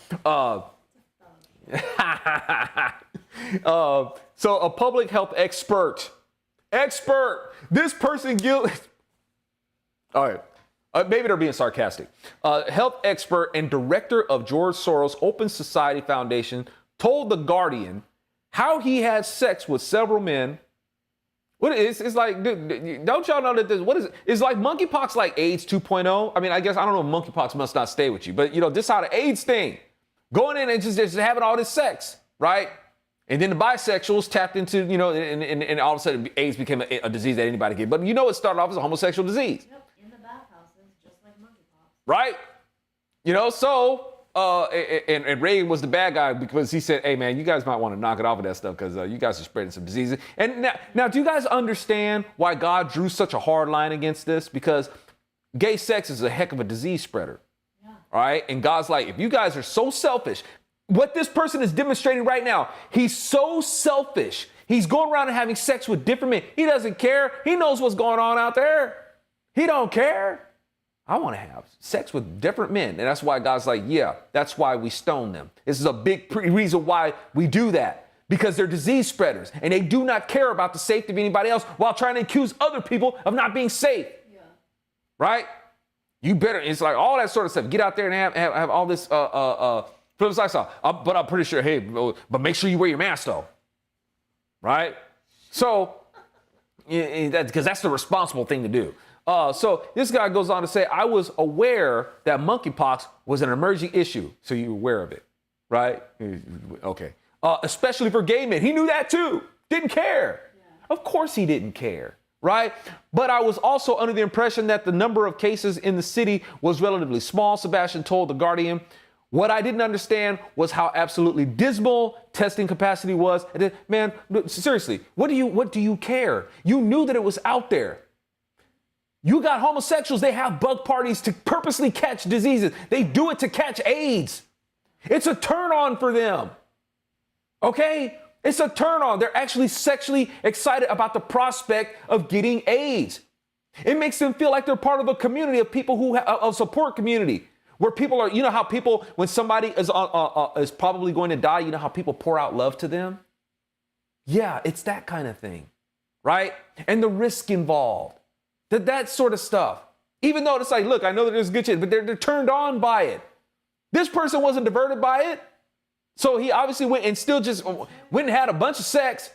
So a public health expert, this person guilty. All right, maybe they're being sarcastic. Health expert and director of George Soros Open Society Foundation told The Guardian how he had sex with several men. It's like, dude, don't y'all know that this, what is it? It's like monkeypox, like AIDS 2.0. I mean, I guess, I don't know, monkeypox must not stay with you, but this how the AIDS thing, going in and just having all this sex, right? And then the bisexuals tapped into, and all of a sudden AIDS became a disease that anybody get. But it started off as a homosexual disease. Yep, in the bathhouses, just like monkeypox. Right? And Reagan was the bad guy because he said, hey, man, you guys might want to knock it off of that stuff because you guys are spreading some diseases. And now, do you guys understand why God drew such a hard line against this? Because gay sex is a heck of a disease spreader. Yeah. All right? And God's like, if you guys are so selfish, what this person is demonstrating right now, he's so selfish. He's going around and having sex with different men. He doesn't care. He knows what's going on out there. He don't care. I want to have sex with different men. And that's why God's like, yeah, that's why we stone them. This is a big reason why we do that. because they're disease spreaders and they do not care about the safety of anybody else while trying to accuse other people of not being safe. Yeah. Right? You better, it's like all that sort of stuff. Get out there and have all this Phillips lifestyle. But I'm pretty sure, hey, but make sure you wear your mask though. Right? So, because that's the responsible thing to do. So this guy goes on to say, I was aware that monkeypox was an emerging issue. So you were aware of it, right? Okay. Especially for gay men. He knew that too. Didn't care. Yeah. Of course he didn't care, right? But I was also under the impression that the number of cases in the city was relatively small, Sebastian told The Guardian. What I didn't understand was how absolutely dismal testing capacity was. And then, man, seriously, what do you care? You knew that it was out there. You got homosexuals, they have bug parties to purposely catch diseases. They do it to catch AIDS. It's a turn on for them. Okay? It's a turn on. They're actually sexually excited about the prospect of getting AIDS. It makes them feel like they're part of a community of people who have a support community where people are, you know how people, when somebody is probably going to die, you know how people pour out love to them? Yeah, it's that kind of thing, right? And the risk involved, that sort of stuff. Even though it's like, look, I know that there's good shit, but they're turned on by it. This person wasn't diverted by it. So he obviously went and still just went and had a bunch of sex,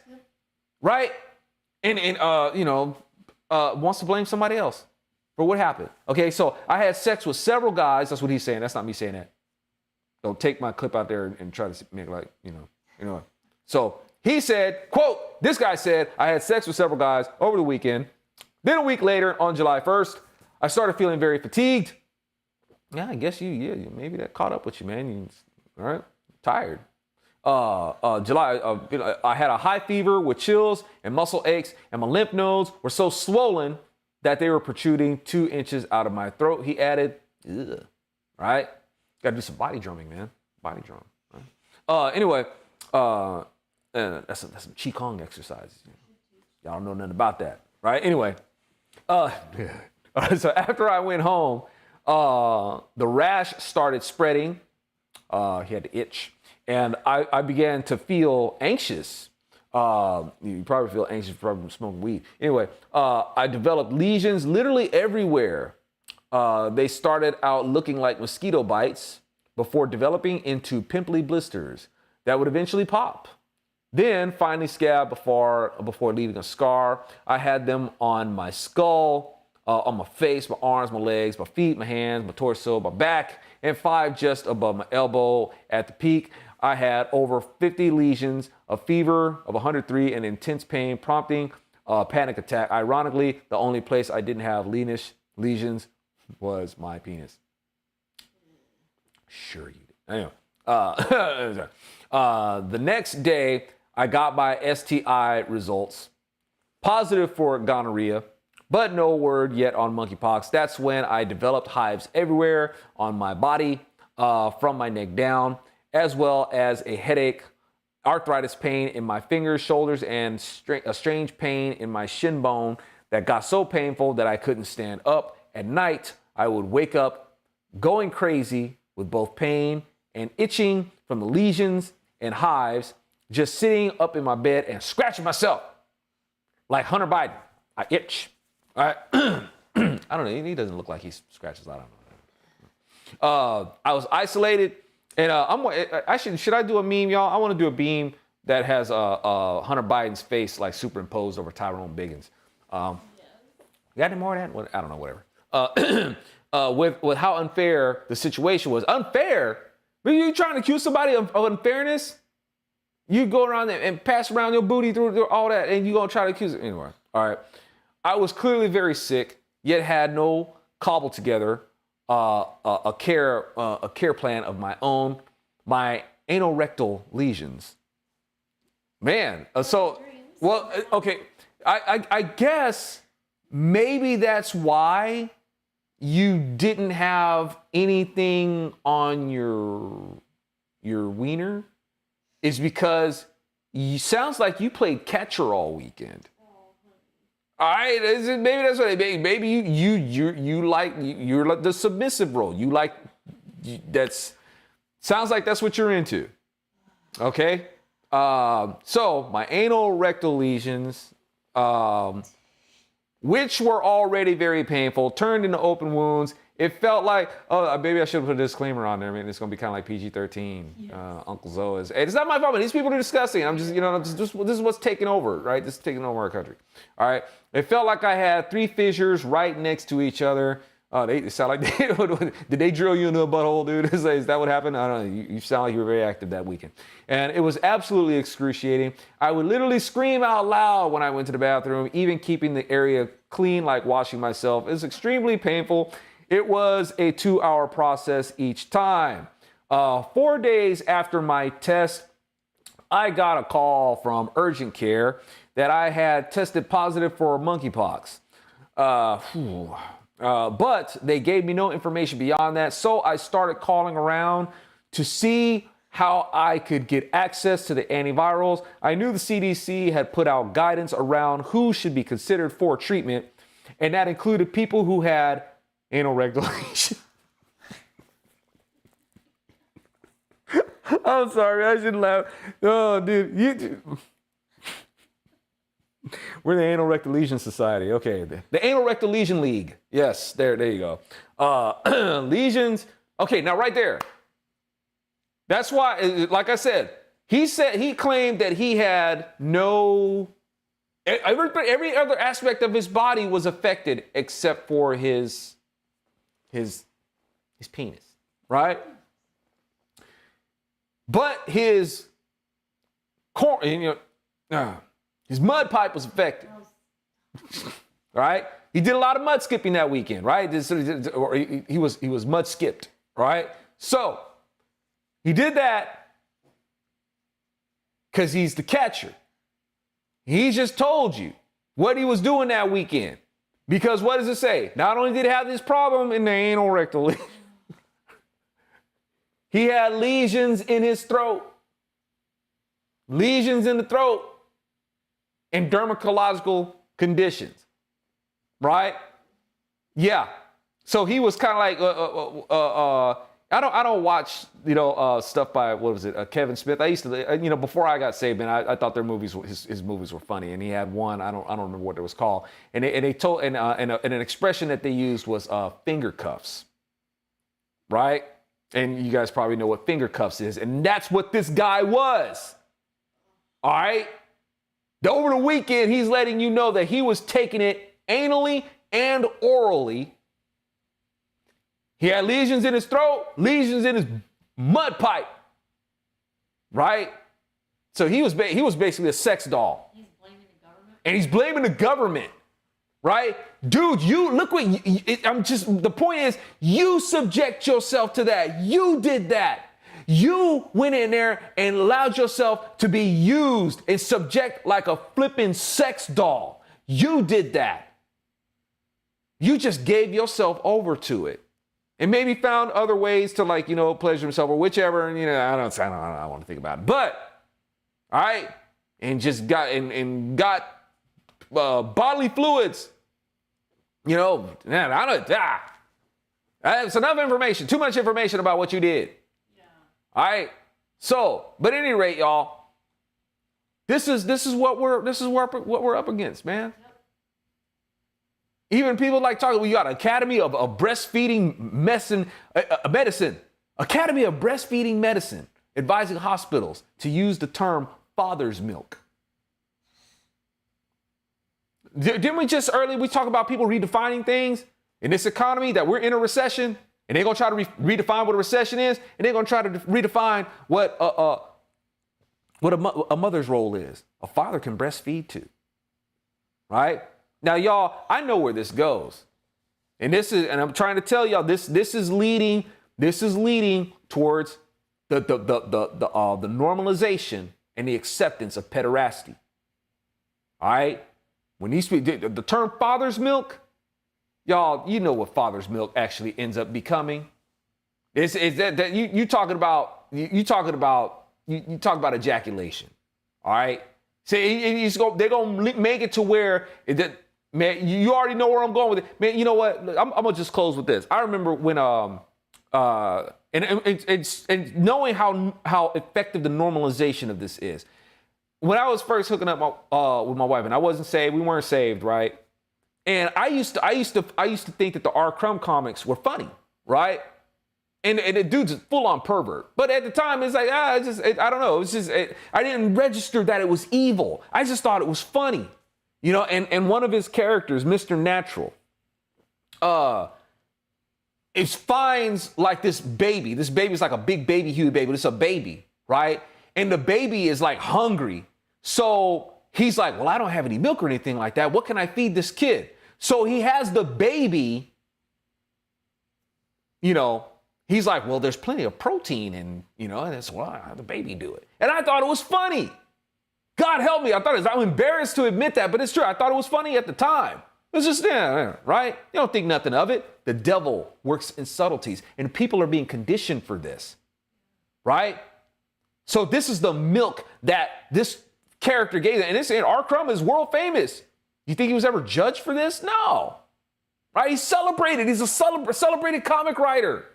right? And wants to blame somebody else for what happened. Okay, so I had sex with several guys. That's what he's saying. That's not me saying that. Don't take my clip out there and try to make like, you know. So he said, quote, this guy said, I had sex with several guys over the weekend. Then a week later, on July 1st, I started feeling very fatigued. Yeah, I guess maybe that caught up with you, man. All right. Tired. I had a high fever with chills and muscle aches, and my lymph nodes were so swollen that they were protruding 2 inches out of my throat. He added, ugh, right? Got to do some body drumming, man. Body drum. Right? Anyway, that's some Qigong exercises. Y'all don't know nothing about that, right? Anyway, so after I went home, the rash started spreading. He had to itch. And I began to feel anxious. You probably feel anxious from smoking weed. Anyway, I developed lesions literally everywhere. They started out looking like mosquito bites before developing into pimply blisters that would eventually pop. Then finally scab before leaving a scar. I had them on my skull, on my face, my arms, my legs, my feet, my hands, my torso, my back, and 5 just above my elbow. At the peak, I had over 50 lesions, a fever of 103, and intense pain, prompting a panic attack. Ironically, the only place I didn't have lesions was my penis. Sure you did. Anyway, the next day, I got my STI results, positive for gonorrhea, but no word yet on monkeypox. That's when I developed hives everywhere on my body, from my neck down, as well as a headache, arthritis pain in my fingers, shoulders, and a strange pain in my shin bone that got so painful that I couldn't stand up. At night, I would wake up going crazy with both pain and itching from the lesions and hives, just sitting up in my bed and scratching myself like Hunter Biden. I itch. All right. I don't know. He doesn't look like he scratches. I don't know. I was isolated. And should I do a meme, y'all? I want to do a meme that has Hunter Biden's face like superimposed over Tyrone Biggins. You got any more of that? I don't know, whatever. With how unfair the situation was. Unfair? But you trying to accuse somebody of unfairness? You go around and pass around your booty through all that, and you gonna try to accuse it anyway. All right. I was clearly very sick, yet had no cobbled together a care plan of my own. My anorectal lesions. Man, okay. I guess maybe that's why you didn't have anything on your wiener, is because sounds like you played catcher all weekend. All right, maybe that's what it is. Maybe you're like the submissive role. Sounds like that's what you're into. Okay, So my anal rectal lesions, which were already very painful, turned into open wounds. It felt like, oh, maybe I should have put a disclaimer on there. I mean, it's going to be kind of like PG-13. Yes. Uncle Zoe is. It's not my fault, but these people are disgusting. I'm just, this is what's taking over, right? This is taking over our country. All right. It felt like I had 3 fissures right next to each other. They sound like did they drill you into a butthole, dude? Is that what happened? I don't know. You sound like you were very active that weekend. And it was absolutely excruciating. I would literally scream out loud when I went to the bathroom, even keeping the area clean, like washing myself. It was extremely painful. It was a 2-hour process each time. 4 days after my test, I got a call from urgent care that I had tested positive for monkeypox. But they gave me no information beyond that. So I started calling around to see how I could get access to the antivirals. I knew the CDC had put out guidance around who should be considered for treatment, and that included people who had anal rectal lesions. I'm sorry, I shouldn't laugh. Oh, dude, we're the Anal Rectal Lesion Society. Okay, the Anal Rectal Lesion League. Yes, there you go. Lesions. Okay, now right there. That's why, like I said, he claimed that he had every other aspect of his body was affected except for his penis, right? But his mud pipe was affected, right? He did a lot of mud skipping that weekend, right? Or he was mud skipped, right? So he did that because he's the catcher. He just told you what he was doing that weekend. Because what does it say? Not only did he have this problem in the anal rectal lesion, he had lesions in his throat. Lesions in the throat and dermatological conditions, right? Yeah. So he was kind of like, I don't watch, stuff by, what was it, Kevin Smith. I used to, before I got saved, man, I thought their movies, his movies were funny. And he had one, I don't remember what it was called. And they told, and an expression that they used was finger cuffs, right? And you guys probably know what finger cuffs is. And that's what this guy was. All right. Over the weekend, he's letting you know that he was taking it anally and orally. He had lesions in his throat, lesions in his mud pipe, right? So he was basically a sex doll. He's blaming the government. And he's blaming the government, right? Dude, the point is, you subject yourself to that. You did that. You went in there and allowed yourself to be used and subject like a flipping sex doll. You did that. You just gave yourself over to it. And maybe found other ways to pleasure himself or whichever. And, I don't want to think about it. But, all right, and just got bodily fluids. That's enough information. Too much information about what you did. Yeah. All right. So, but at any rate, y'all, this is what we're up against, man. Yep. Even people like talking, we got Academy of Breastfeeding Medicine, Academy of Breastfeeding Medicine, advising hospitals to use the term father's milk. Didn't we just earlier, we talk about people redefining things in this economy, that we're in a recession, and they're going to try to redefine what a recession is, and they're going to try to redefine what a mother's role is. A father can breastfeed too, right? Now, y'all, I know where this goes. And I'm trying to tell y'all, this is leading towards the normalization and the acceptance of pederasty. All right? When the term father's milk, y'all, you know what father's milk actually ends up becoming. You talking about ejaculation. All right? See, they're gonna make it to where man, you already know where I'm going with it. Man, you know what? I'm gonna just close with this. I remember when and knowing how effective the normalization of this is. when I was first hooking up with my wife, and I wasn't saved, we weren't saved, right? And I used to think that the R. Crumb comics were funny, right? And the dude's a full-on pervert. But at the time, it's like, I don't know. I didn't register that it was evil. I just thought it was funny. You know, and one of his characters, Mr. Natural, it finds like this baby. This baby's like a big baby, huge baby, but it's a baby, right? And the baby is like hungry. So he's like, well, I don't have any milk or anything like that. What can I feed this kid? So he has the baby, you know, he's like, well, there's plenty of protein and, you know, and that's why the baby do it. And I thought it was funny. God help me. I'm embarrassed to admit that, but it's true. I thought it was funny at the time. It was just, right? You don't think nothing of it. The devil works in subtleties, and people are being conditioned for this, right? So this is the milk that this character gave them. And R. Crumb is world famous. You think he was ever judged for this? No. Right? He's celebrated. He's a celebrated comic writer.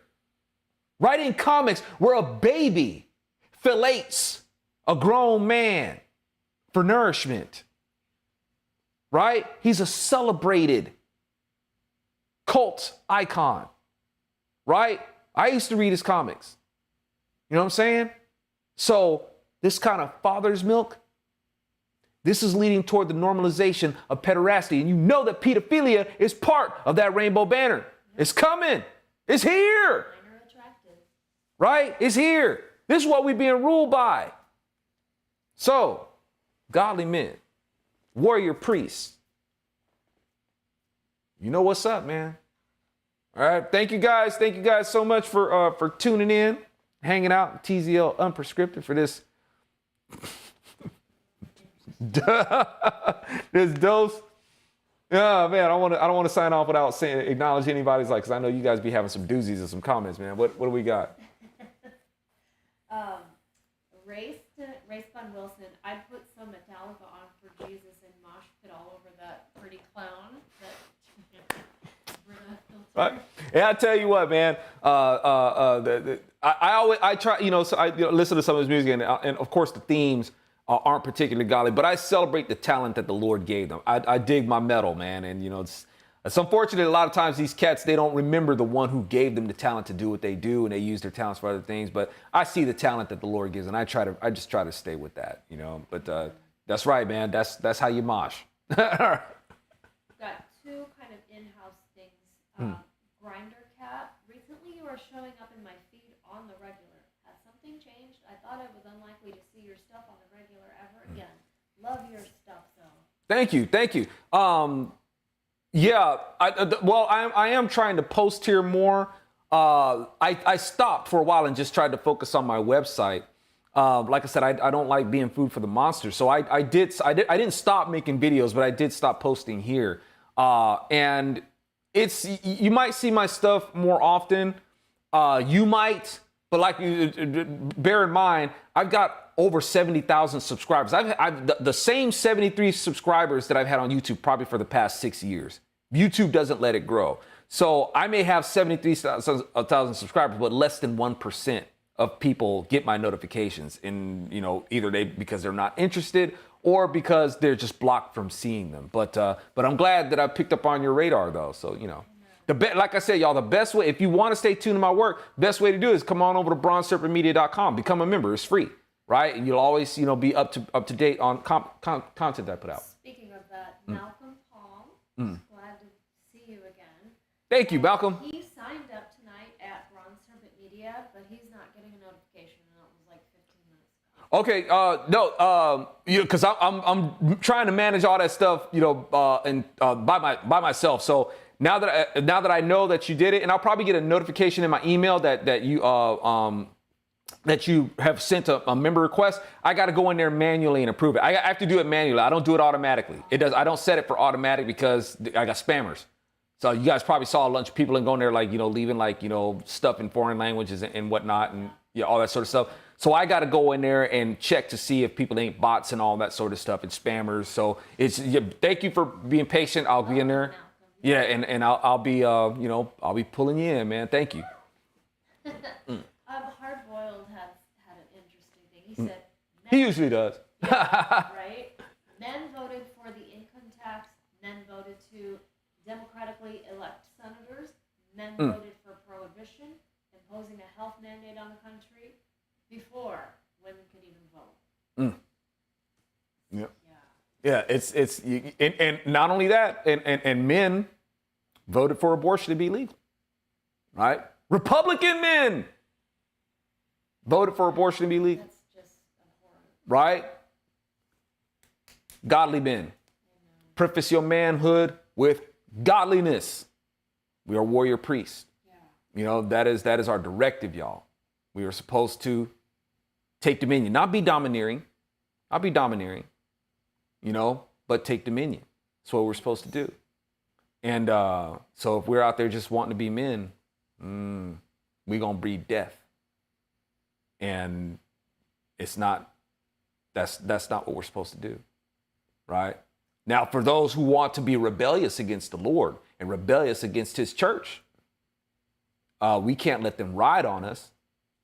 Writing comics where a baby fillets a grown man for nourishment. Right? He's a celebrated cult icon. Right? I used to read his comics. You know what I'm saying? So this kind of father's milk, this is leading toward the normalization of pederasty. And you know that pedophilia is part of that rainbow banner. It's coming. It's here. Right? It's here. This is what we're being ruled by. So, godly men, warrior priests, you know what's up, man. All right. Thank you guys. Thank you guys so much for tuning in, hanging out, TZL Unscripted for this this dose. Oh man, I don't want to sign off without acknowledge anybody's because I know you guys be having some doozies and some comments, man. What do we got? Race Fun Wilson. I put some Metallica on for Jesus and mosh pit all over that pretty clown. Right. And I tell you what, man. I try, so I listen to some of his music, and of course the themes aren't particularly godly, but I celebrate the talent that the Lord gave them. I dig my metal, man, and it's unfortunate a lot of times these cats, they don't remember the one who gave them the talent to do what they do, and they use their talents for other things. But I see the talent that the Lord gives, and I just try to stay with that, But that's right, man. That's how you mosh. Got two kind of in-house things. Grinder Cat. Recently, you are showing up in my feed on the regular. Has something changed? I thought I was unlikely to see your stuff on the regular ever again. Love your stuff, though. Thank you. Yeah, I am trying to post here more. I stopped for a while and just tried to focus on my website. Like I said, I don't like being food for the monsters. So I didn't stop making videos, but I did stop posting here. And you might see my stuff more often. You might, but bear in mind, I've got over 70,000 subscribers. I've the same 73 subscribers that I've had on YouTube probably for the past 6 years. YouTube doesn't let it grow. So I may have 73,000 subscribers, but less than 1% of people get my notifications. And, either because they're not interested or because they're just blocked from seeing them. But I'm glad that I picked up on your radar, though. So, like I said, y'all, the best way, if you want to stay tuned to my work, best way to do it is come on over to bronzeserpentmedia.com. Become a member. It's free, right? And you'll always, be up to date on content that I put out. Speaking of that, Malcolm Palm, glad to see you again. Thank you, Malcolm. He signed up tonight at Bronze Serpent Media, but he's not getting a notification, and that was like 15 minutes ago. Okay, because I'm trying to manage all that stuff, and by myself. So now that I know that you did it, and I'll probably get a notification in my email that you have sent a member request, I got to go in there manually and approve it. I have to do it manually. I don't do it automatically. I don't set it for automatic because I got spammers. So you guys probably saw a bunch of people going there leaving stuff in foreign languages and whatnot and all that sort of stuff. So I got to go in there and check to see if people ain't bots and all that sort of stuff and spammers. So thank you for being patient. I'll be in there. Yeah, and I'll be I'll be pulling you in, man. Thank you. Hard Boiled had an interesting thing. He said he usually does. right? Men voted for the income tax. Men voted to democratically elect senators. Men voted for prohibition, imposing a health mandate on the country before women could even vote. Yep. Yeah. Yeah, and not only that, and men voted for abortion to be legal, right? Republican men voted for abortion to be legal, That's just abhorrent. right? Godly men. Preface your manhood with godliness. We are warrior priests. Yeah. You know, that is our directive, y'all. We are supposed to take dominion, not be domineering, you know, but take dominion. That's what we're supposed to do. And so if we're out there just wanting to be men, we're going to breed death. And it's not, that's not what we're supposed to do, right? Now, for those who want to be rebellious against the Lord and rebellious against his church, we can't let them ride on us,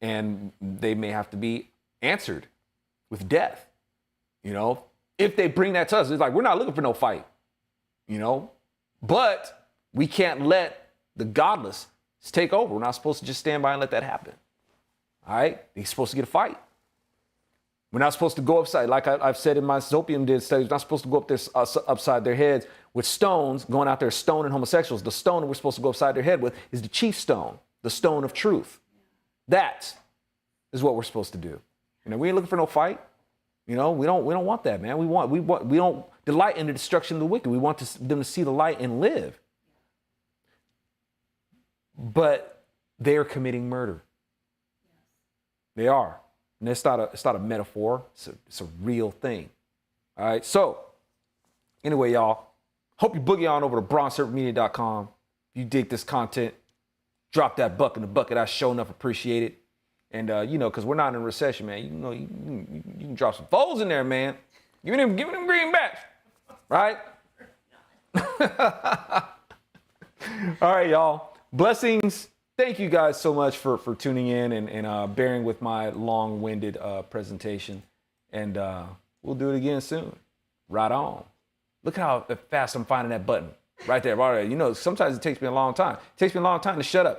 and they may have to be answered with death. You know, if they bring that to us, it's like, we're not looking for no fight, you know, but we can't let the godless take over. We're not supposed to just stand by and let that happen. All right. They're supposed to get a fight. We're not supposed to go upside, like I've said in my Zopium did study, we're not supposed to go up there upside their heads with stones, going out there stoning homosexuals. The stone that we're supposed to go upside their head with is the chief stone, the stone of truth. That is what we're supposed to do. You know, we ain't looking for no fight. You know, we don't want that, man. We don't delight in the destruction of the wicked. We want them to see the light and live. But they are committing murder. They are. And it's not a metaphor. It's a real thing. All right. So anyway, y'all, hope you boogie on over to bronzeserpentmedia.com. If you dig this content, drop that buck in the bucket. I sure enough appreciate it. And, you know, because we're not in a recession, man. You know, you can drop some foes in there, man. Give me them greenbacks, right? All right, y'all. Blessings. Thank you guys so much for tuning in and bearing with my long-winded presentation. And we'll do it again soon. Right on. Look how fast I'm finding that button right there. All right. You know, sometimes it takes me a long time. It takes me a long time to shut up.